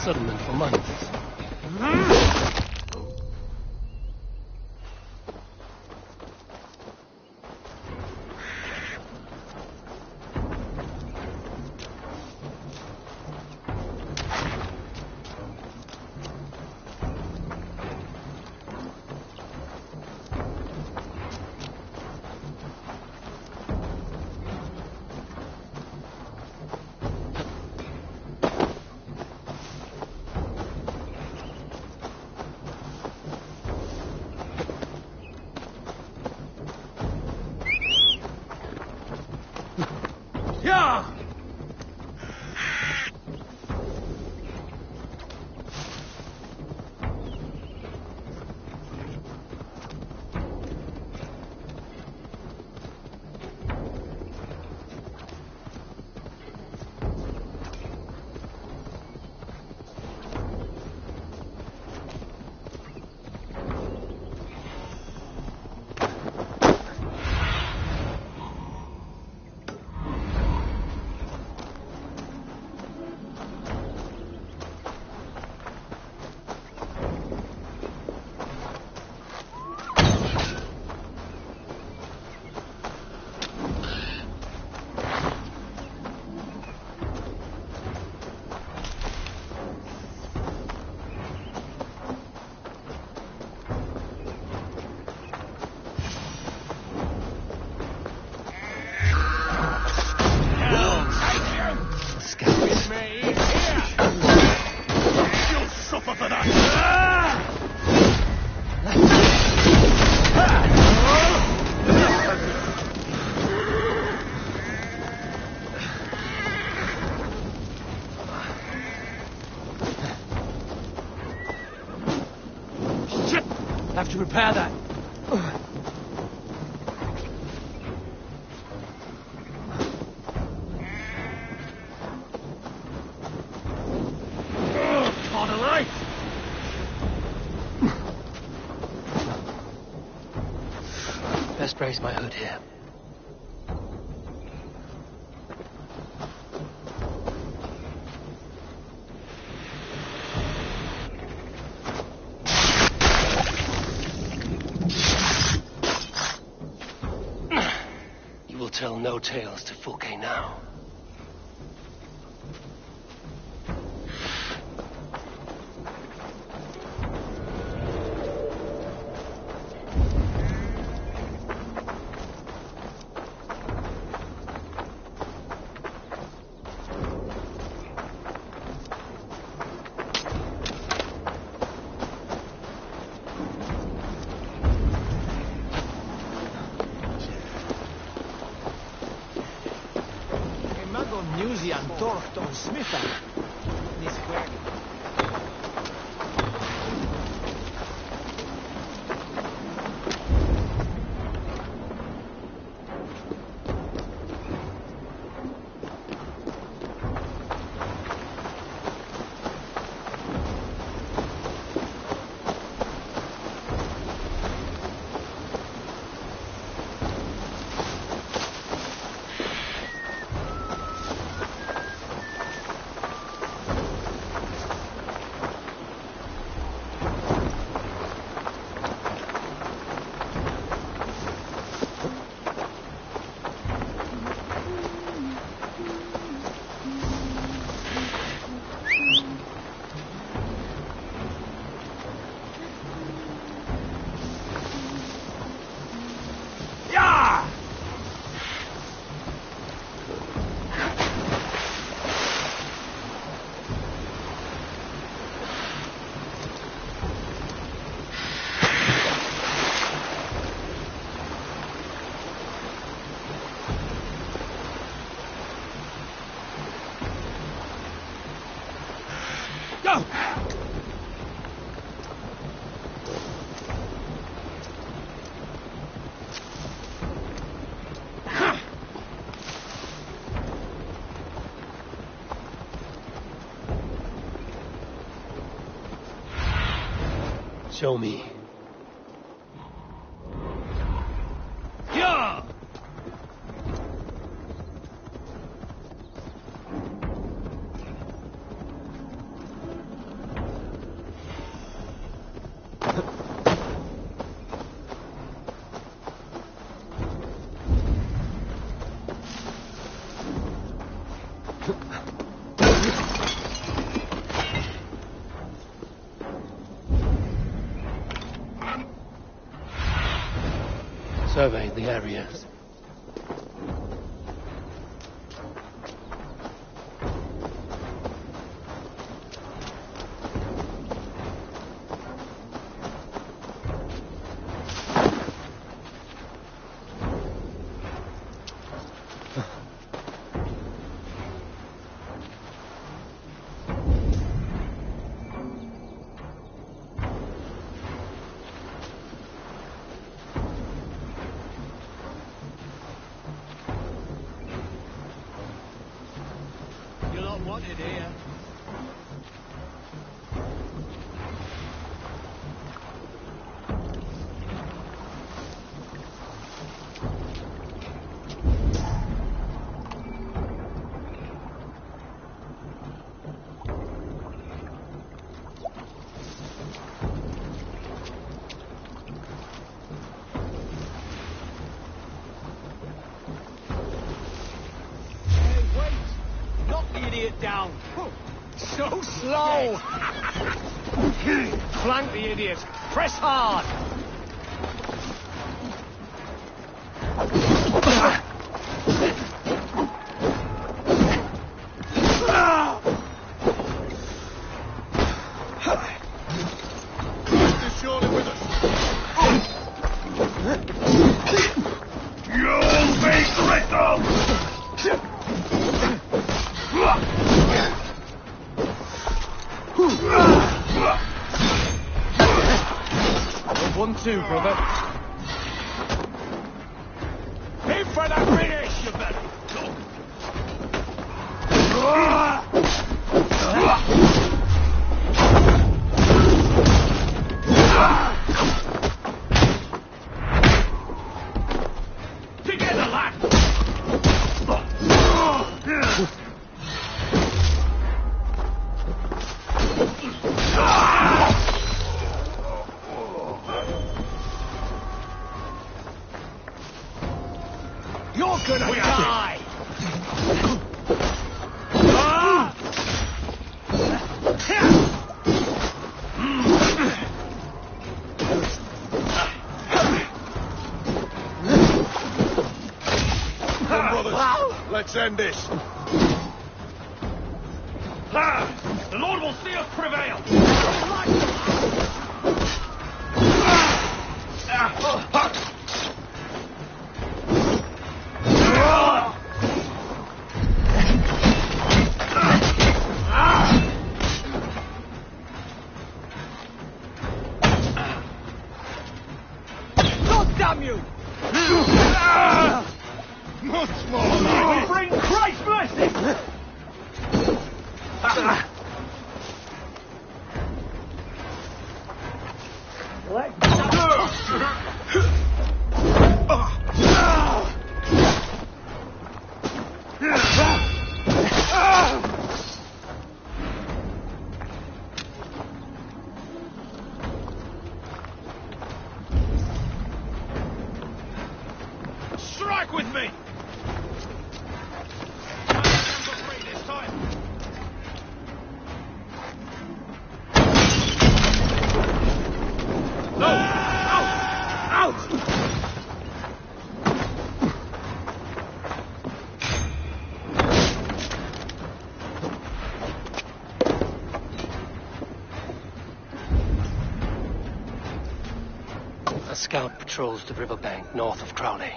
settlement for months. Yeah! Have to repair that. On a light! Best raise my hood here. You will tell no tales to Fouquet now. Museum Thornton Smith. This square. Show me. Yeah! Survey the area. Wanted here. Down. So slow! Flank the idiot! Press hard! He's surely with us. You'll be critical! 1-2, brother. Aim for that finish, you better. Together, lad. You're gonna die! Come, brothers. Let's end this. The Lord will see us prevail! God damn you! Much more. We bring Christ's blessing! Strike with me! A scout patrols the riverbank north of Crowley.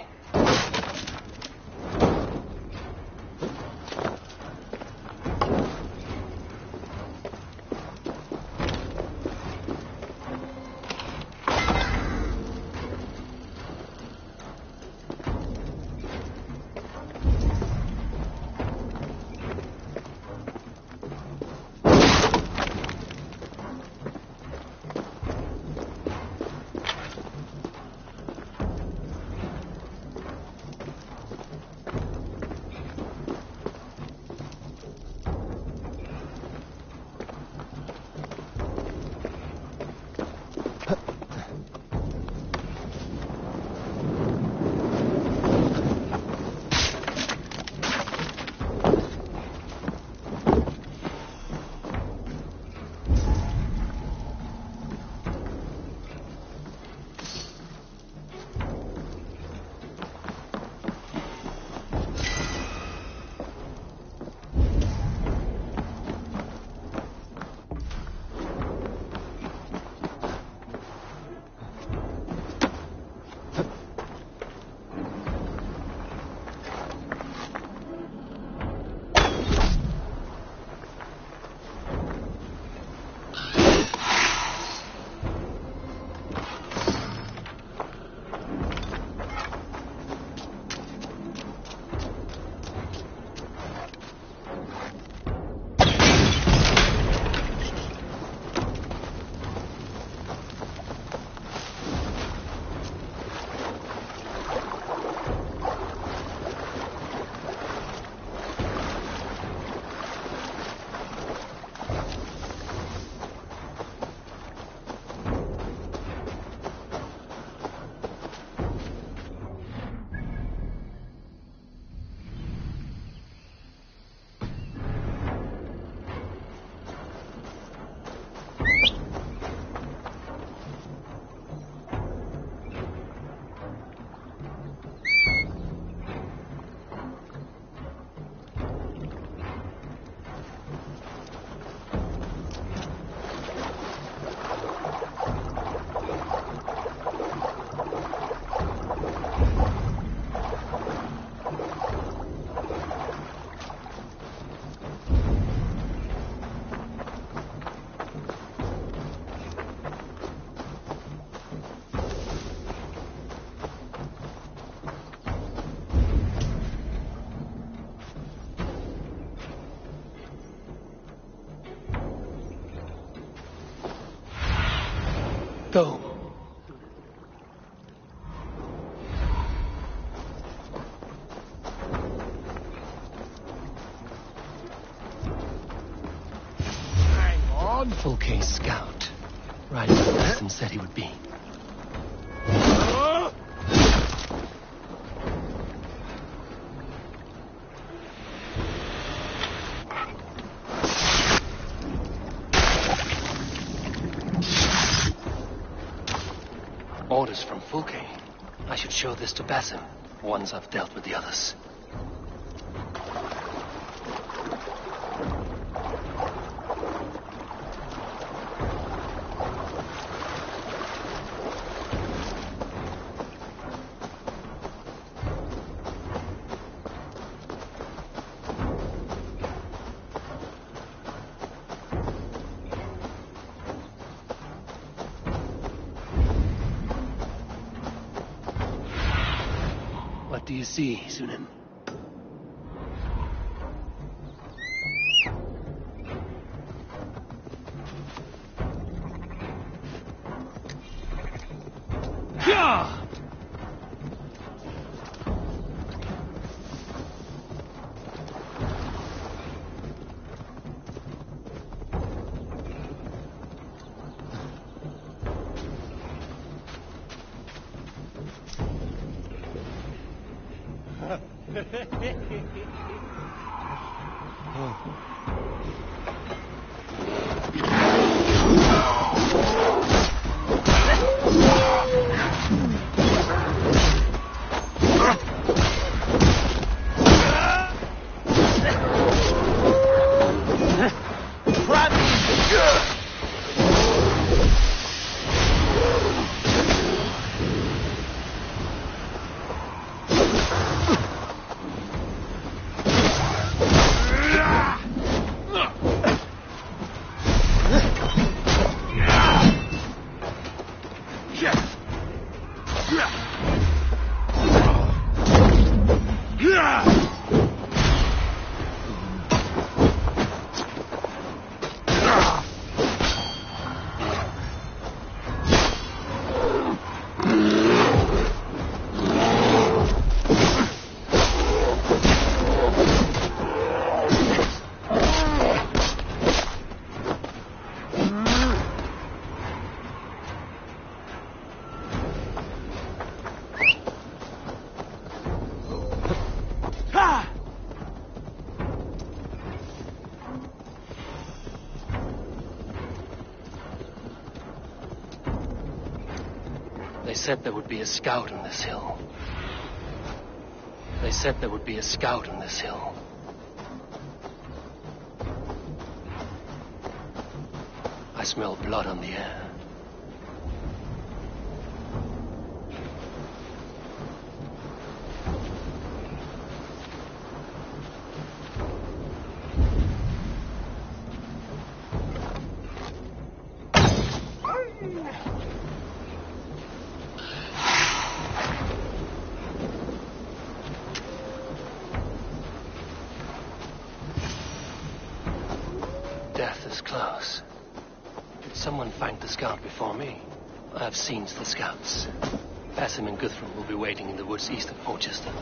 go. Hang on. Fulke's scout. Right where Preston said he would be. Orders from Fulke. I should show this to Basim once I've dealt with the others. What do you see, Sunan? They said there would be a scout on this hill. They said there would be a scout on this hill. I smell blood on the air. Death is close. Did someone find the scout before me? I have seen the scouts. Basim and Guthrum will be waiting in the woods east of Porchester.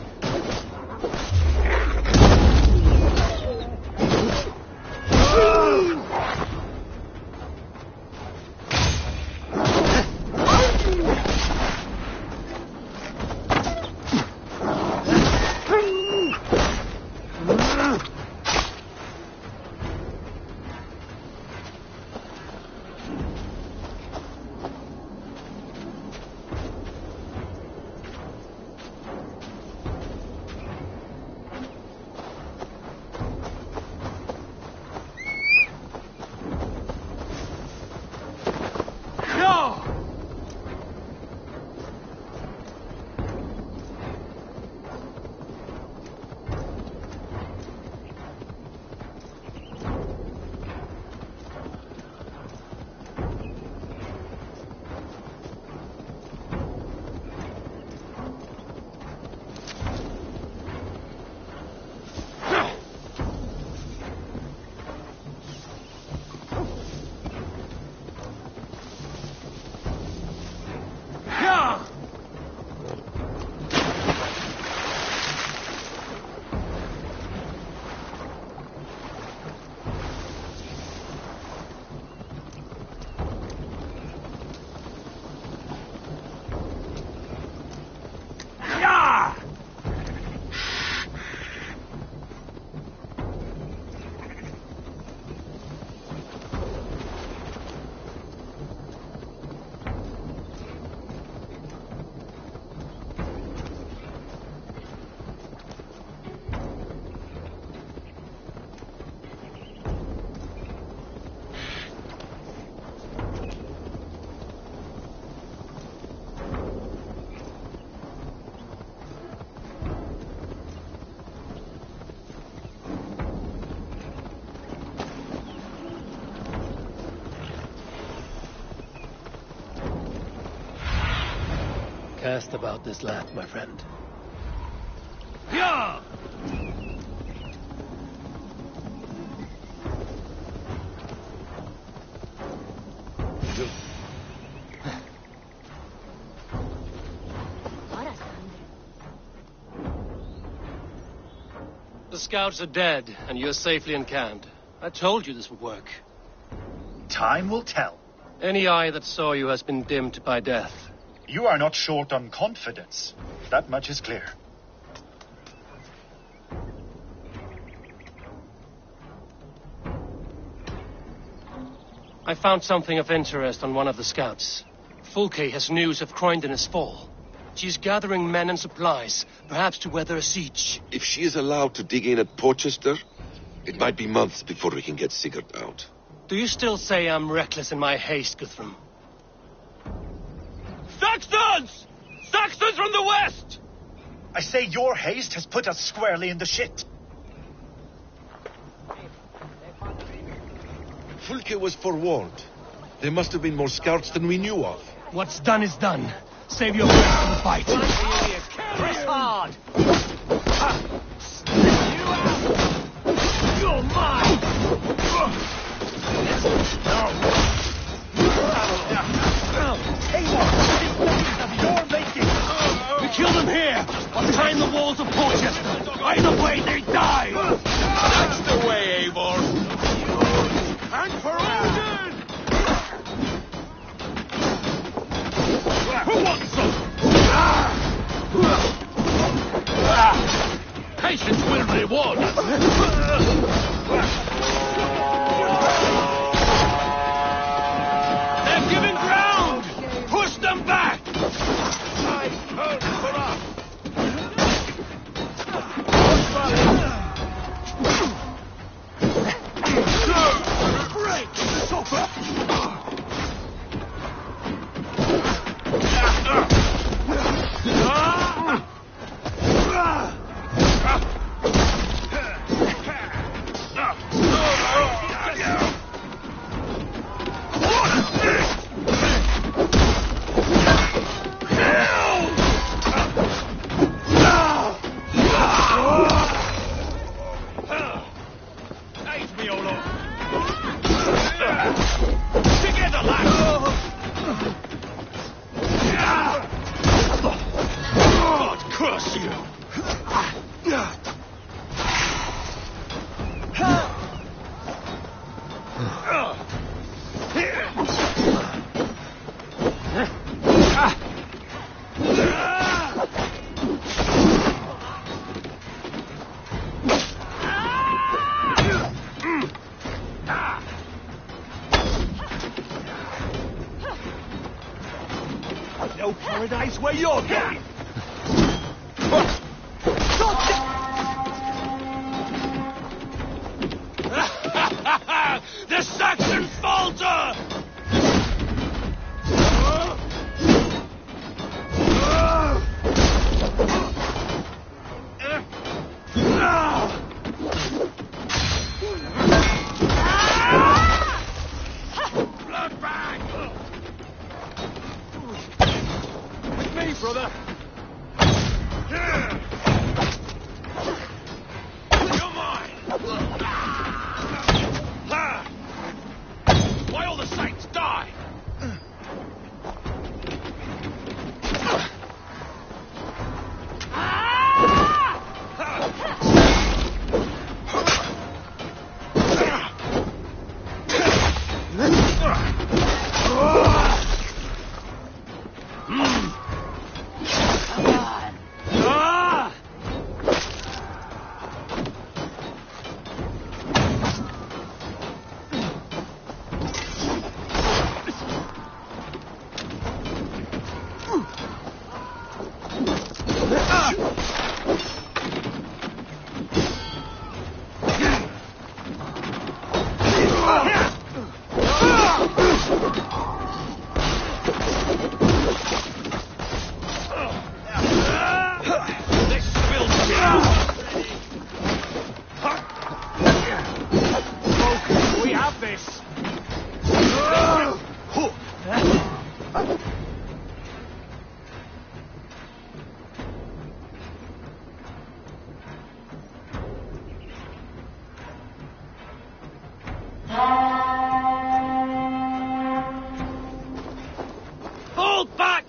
best about this land, my friend. Yeah! The scouts are dead, and you're safely encamped. I told you this would work. Time will tell. Any eye that saw you has been dimmed by death. You are not short on confidence. That much is clear. I found something of interest on one of the scouts. Fulke has news of Croydon's fall. She's gathering men and supplies, perhaps to weather a siege. If she is allowed to dig in at Porchester, it might be months before we can get Sigurd out. Do you still say I'm reckless in my haste, Guthrum? Saxons! Saxons from the west! I say your haste has put us squarely in the shit. Fulke was forewarned. There must have been more scouts than we knew of. What's done is done. Save your breath for the fight. Press hard! You're mine! We kill them here, or behind the walls of Porchester. Either way, they die! That's the way, Eivor! And for Odin! Who wants some? Patience will reward us. They're giving ground! Push them back! I heard for us! Break the sofa! Together, lads! God curse you! No paradise where you're going! The Saxons falter! Blood bag! With me, brother!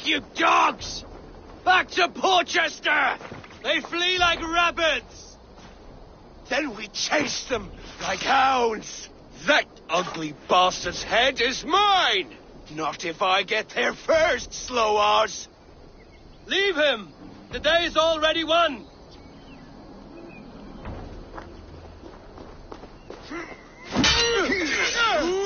you dogs! Back to Porchester! They flee like rabbits! Then we chase them like hounds! That ugly bastard's head is mine! Not if I get there first, slow-arse! Leave him! The day's already won! No!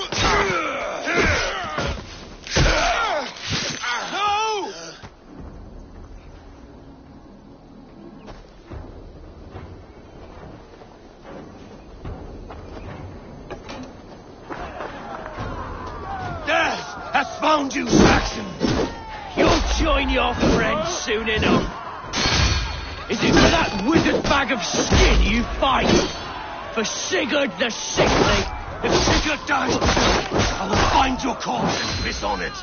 Death has found you, Saxon! You'll join your friends soon enough! Is it for that withered bag of skin you fight? For Sigurd the Sickly? If Sigurd dies today, I will find your corpse and piss on it!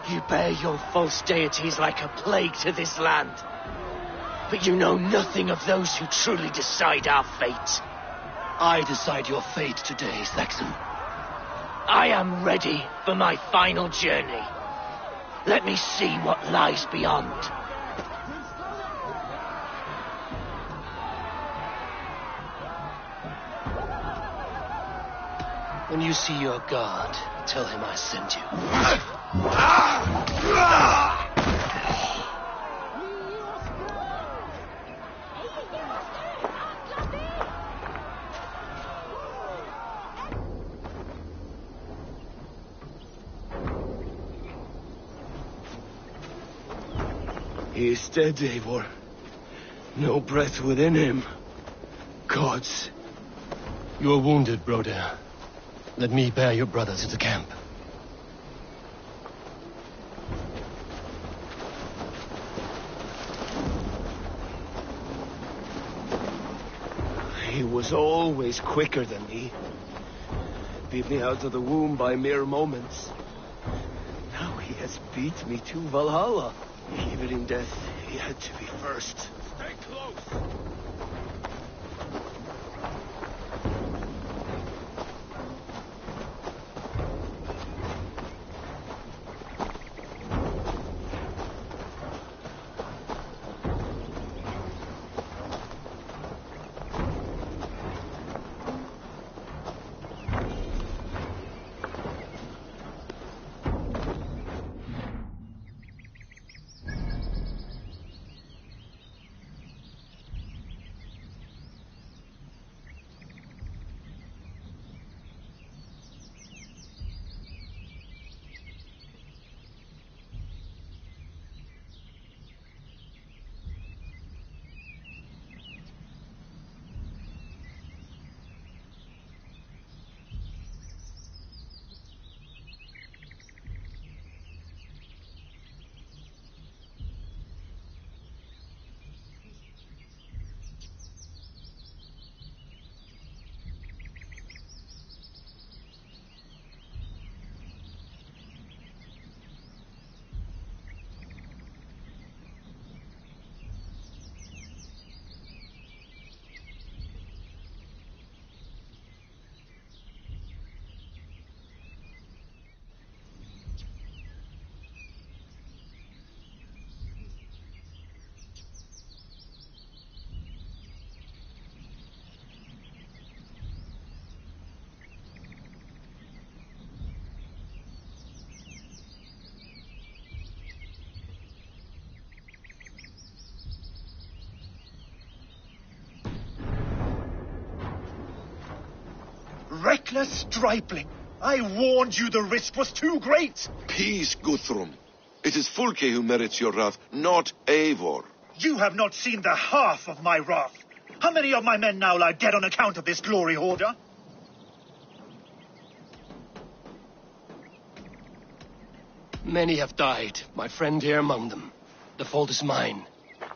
You bear your false deities like a plague to this land. But you know nothing of those who truly decide our fate. I decide your fate today, Saxon. I am ready for my final journey. Let me see what lies beyond. When you see your god, tell him I sent you. He is dead, Eivor. No breath within him. Gods. You are wounded, Broder. Let me bear your brother to the camp. He was always quicker than me. Beat me out of the womb by mere moments. Now he has beat me to Valhalla. Even in death, he had to be first. Stay close! Reckless stripling! I warned you the risk was too great! Peace, Guthrum. It is Fulke who merits your wrath, not Eivor. You have not seen the half of my wrath. How many of my men now lie dead on account of this glory hoarder? Many have died, my friend here among them. The fault is mine.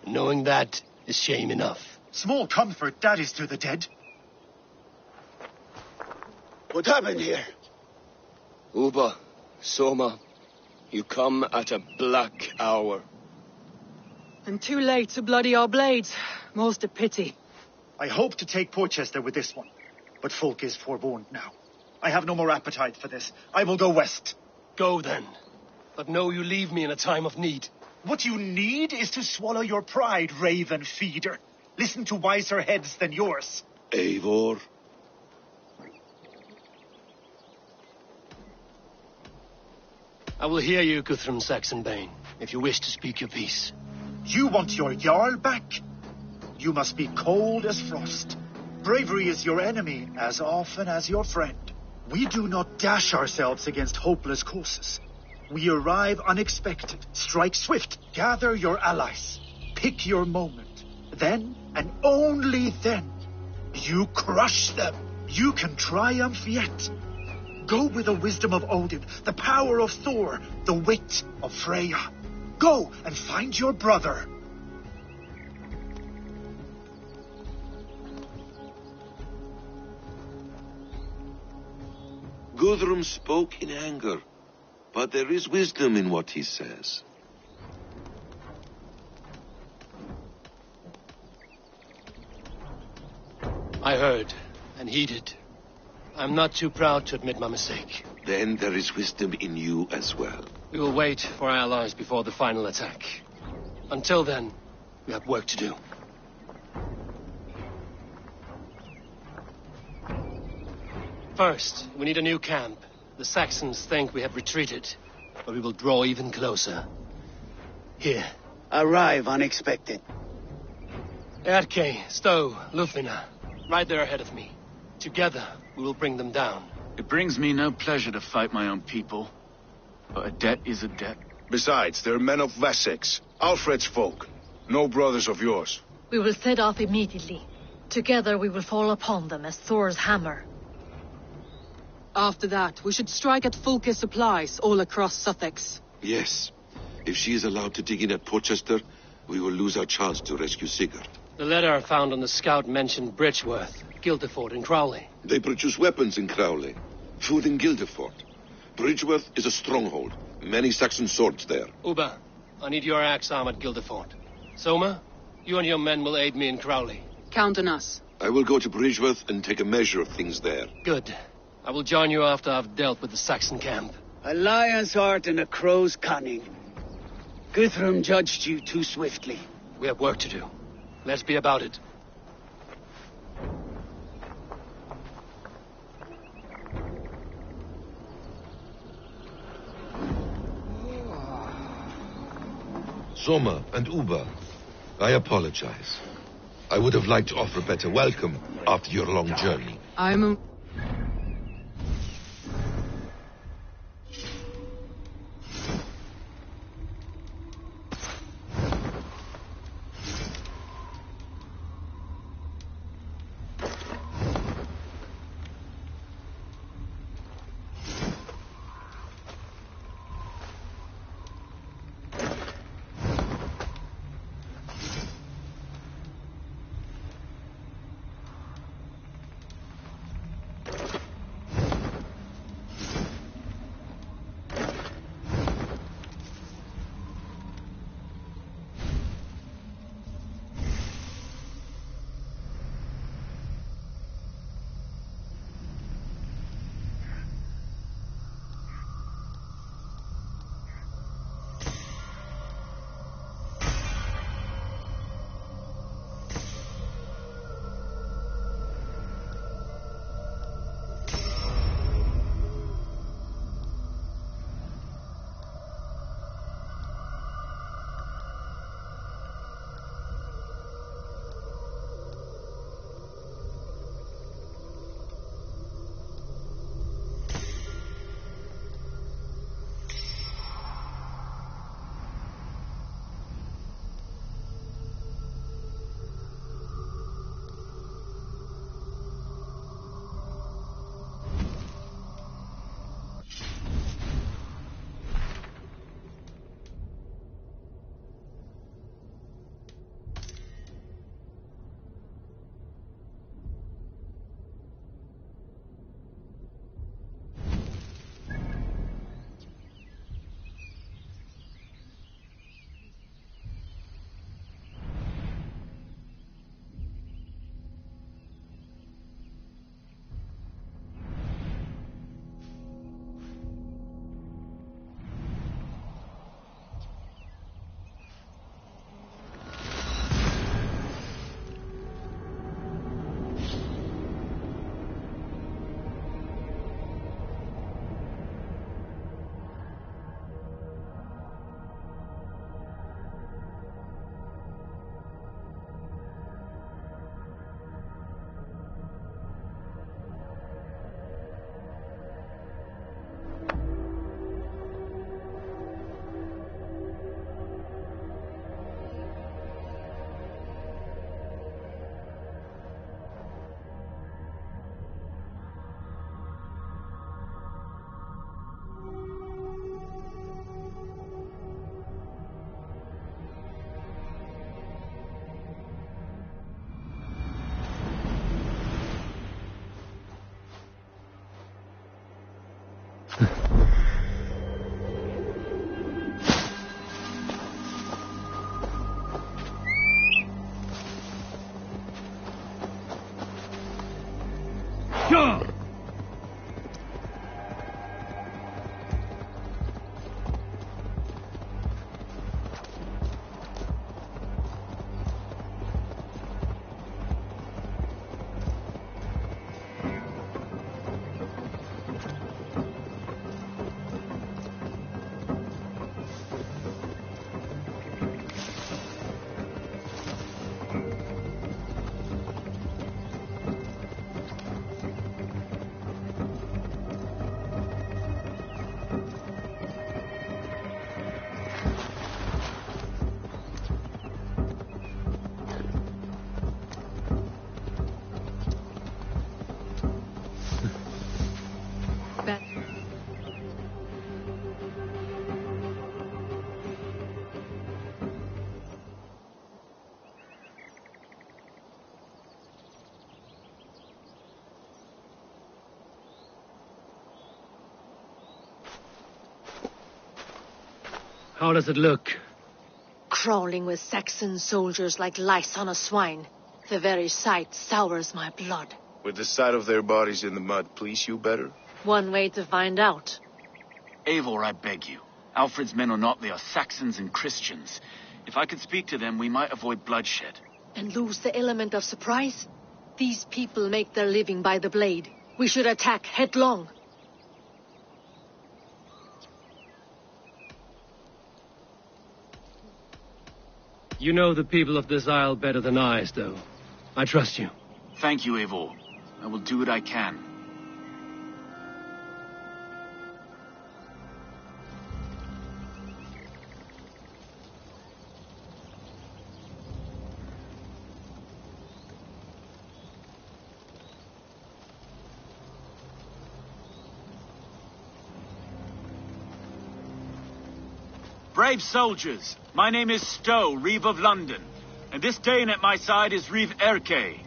Knowing that is shame enough. Small comfort that is to the dead. What happened here? Uba, Soma, you come at a black hour. And too late to bloody our blades. Most a pity. I hope to take Porchester with this one, but folk is forewarned now. I have no more appetite for this. I will go west. Go then. But know you leave me in a time of need. What you need is to swallow your pride, raven feeder. Listen to wiser heads than yours. Eivor? I will hear you, Guthrum Saxonbane, if you wish to speak your piece. You want your Jarl back? You must be cold as frost. Bravery is your enemy as often as your friend. We do not dash ourselves against hopeless courses. We arrive unexpected, strike swift, gather your allies, pick your moment. Then, and only then, you crush them. You can triumph yet. Go with the wisdom of Odin, the power of Thor, the wit of Freya. Go and find your brother. Guthrum spoke in anger, but there is wisdom in what he says. I heard and heeded. I'm not too proud to admit my mistake. Then there is wisdom in you as well. We will wait for our allies before the final attack. Until then, we have work to do. First, we need a new camp. The Saxons think we have retreated, but we will draw even closer. Here. Arrive unexpected. Erke, Stowe, Lufina, right there ahead of me. Together, we will bring them down. It brings me no pleasure to fight my own people, but a debt is a debt. Besides, they're men of Wessex, Alfred's folk. No brothers of yours. We will set off immediately. Together we will fall upon them as Thor's hammer. After that, we should strike at Fulke's supplies all across Sussex. Yes. If she is allowed to dig in at Porchester, we will lose our chance to rescue Sigurd. The letter found on the scout mentioned Bridgeworth, Guildeford, and Crowley. They produce weapons in Crowley, food in Guildeford. Bridgeworth is a stronghold. Many Saxon swords there. Uba, I need your axe arm at Guildeford. Soma, you and your men will aid me in Crowley. Count on us. I will go to Bridgeworth and take a measure of things there. Good. I will join you after I've dealt with the Saxon camp. A lion's heart and a crow's cunning. Guthrum judged you too swiftly. We have work to do. Let's be about it. Soma and Uba, I apologize. I would have liked to offer a better welcome after your long journey. Sure. How does it look? Crawling with Saxon soldiers like lice on a swine. The very sight sours my blood. Would the sight of their bodies in the mud please you better? One way to find out. Eivor, I beg you. Alfred's men or not, they are Saxons and Christians. If I could speak to them, we might avoid bloodshed. And lose the element of surprise? These people make their living by the blade. We should attack headlong. You know the people of this isle better than I, Stowe. I trust you. Thank you, Eivor. I will do what I can. Brave soldiers, my name is Stowe, Reeve of London, and this Dane at my side is Reeve Erke.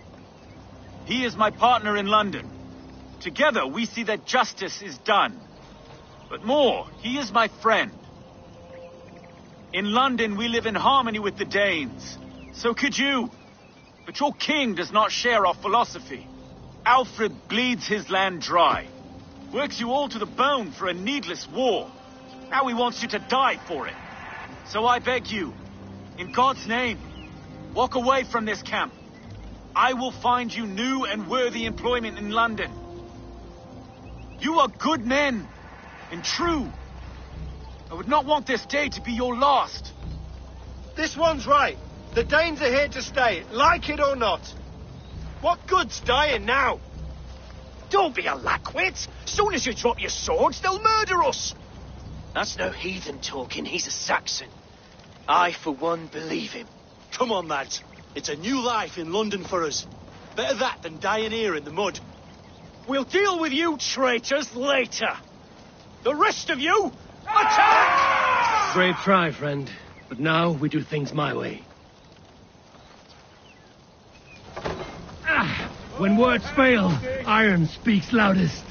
He is my partner in London. Together we see that justice is done. But more, he is my friend. In London we live in harmony with the Danes. So could you. But your king does not share our philosophy. Alfred bleeds his land dry. Works you all to the bone for a needless war. Now he wants you to die for it. So I beg you, in God's name, walk away from this camp. I will find you new and worthy employment in London. You are good men and true. I would not want this day to be your last. This one's right. The Danes are here to stay, like it or not. What good's dying now? Don't be a lackwit. Soon as you drop your swords, they'll murder us. That's no heathen talking, he's a Saxon. I, for one, believe him. Come on, lads. It's a new life in London for us. Better that than dying here in the mud. We'll deal with you traitors later. The rest of you, attack! Brave try, friend. But now we do things my way. When words fail, iron speaks loudest.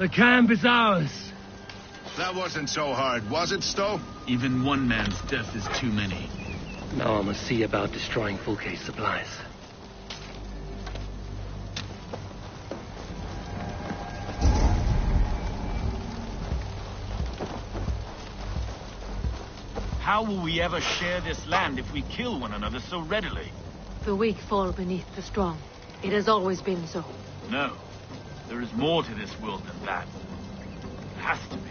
The camp is ours. That wasn't so hard, was it, Stowe? Even one man's death is too many. Now I must see about destroying Fulke's supplies. How will we ever share this land if we kill one another so readily? The weak fall beneath the strong. It has always been so. No. There is more to this world than that. It has to be.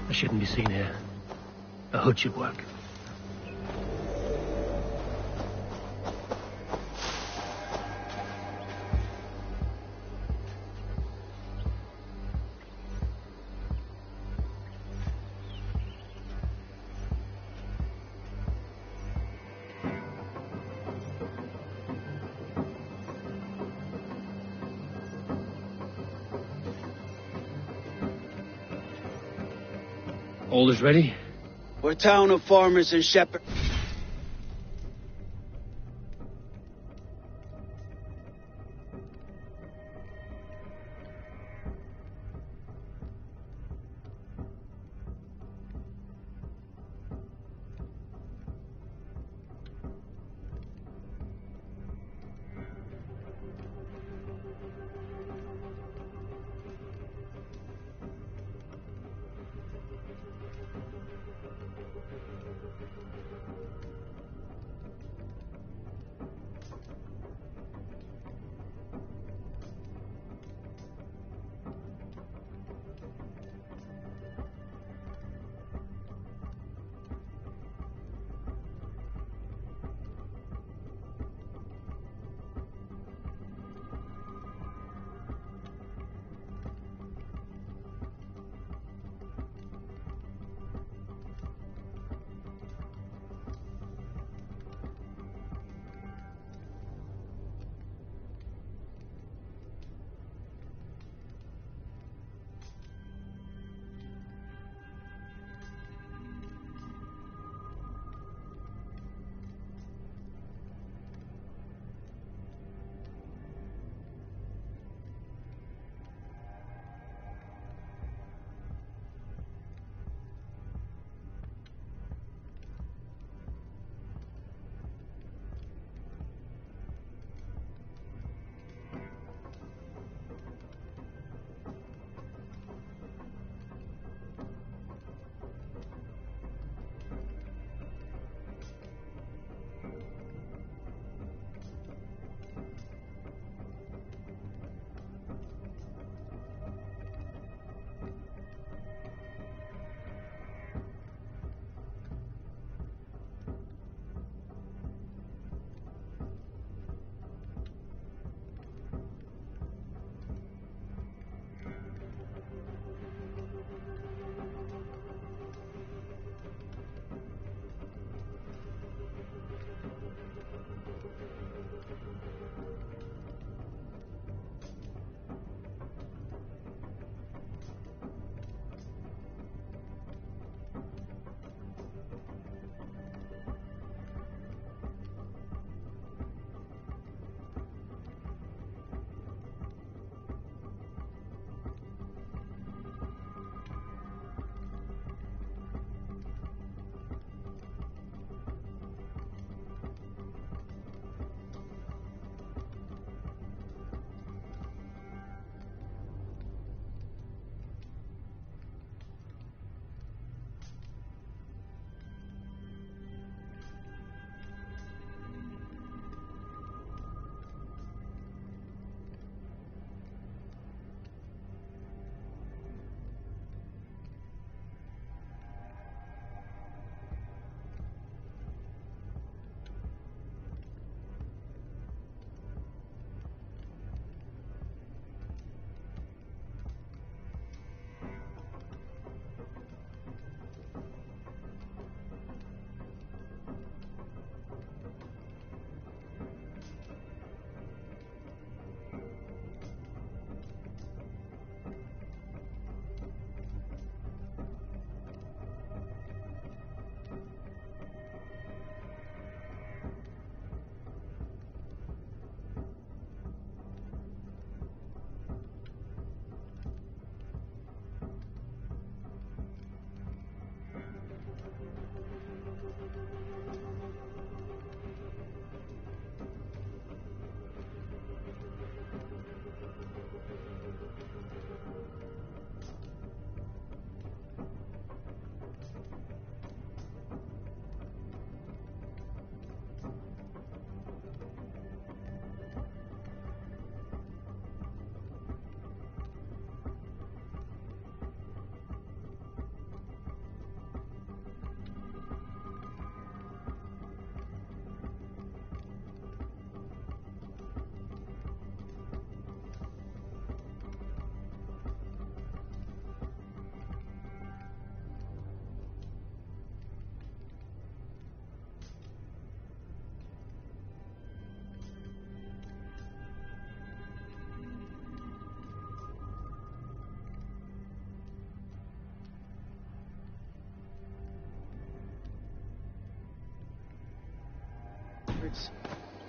I shouldn't be seen here. A hood should work. All is ready? We're a town of farmers and shepherds.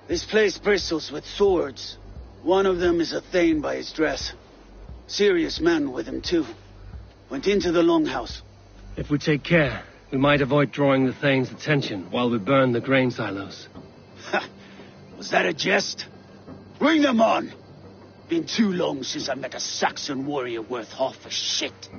This place bristles with swords. One of them is a Thane by his dress. Serious man with him, too. Went into the longhouse. If we take care, we might avoid drawing the Thane's attention while we burn the grain silos. Ha! Was that a jest? Bring them on! Been too long since I met a Saxon warrior worth half a shit.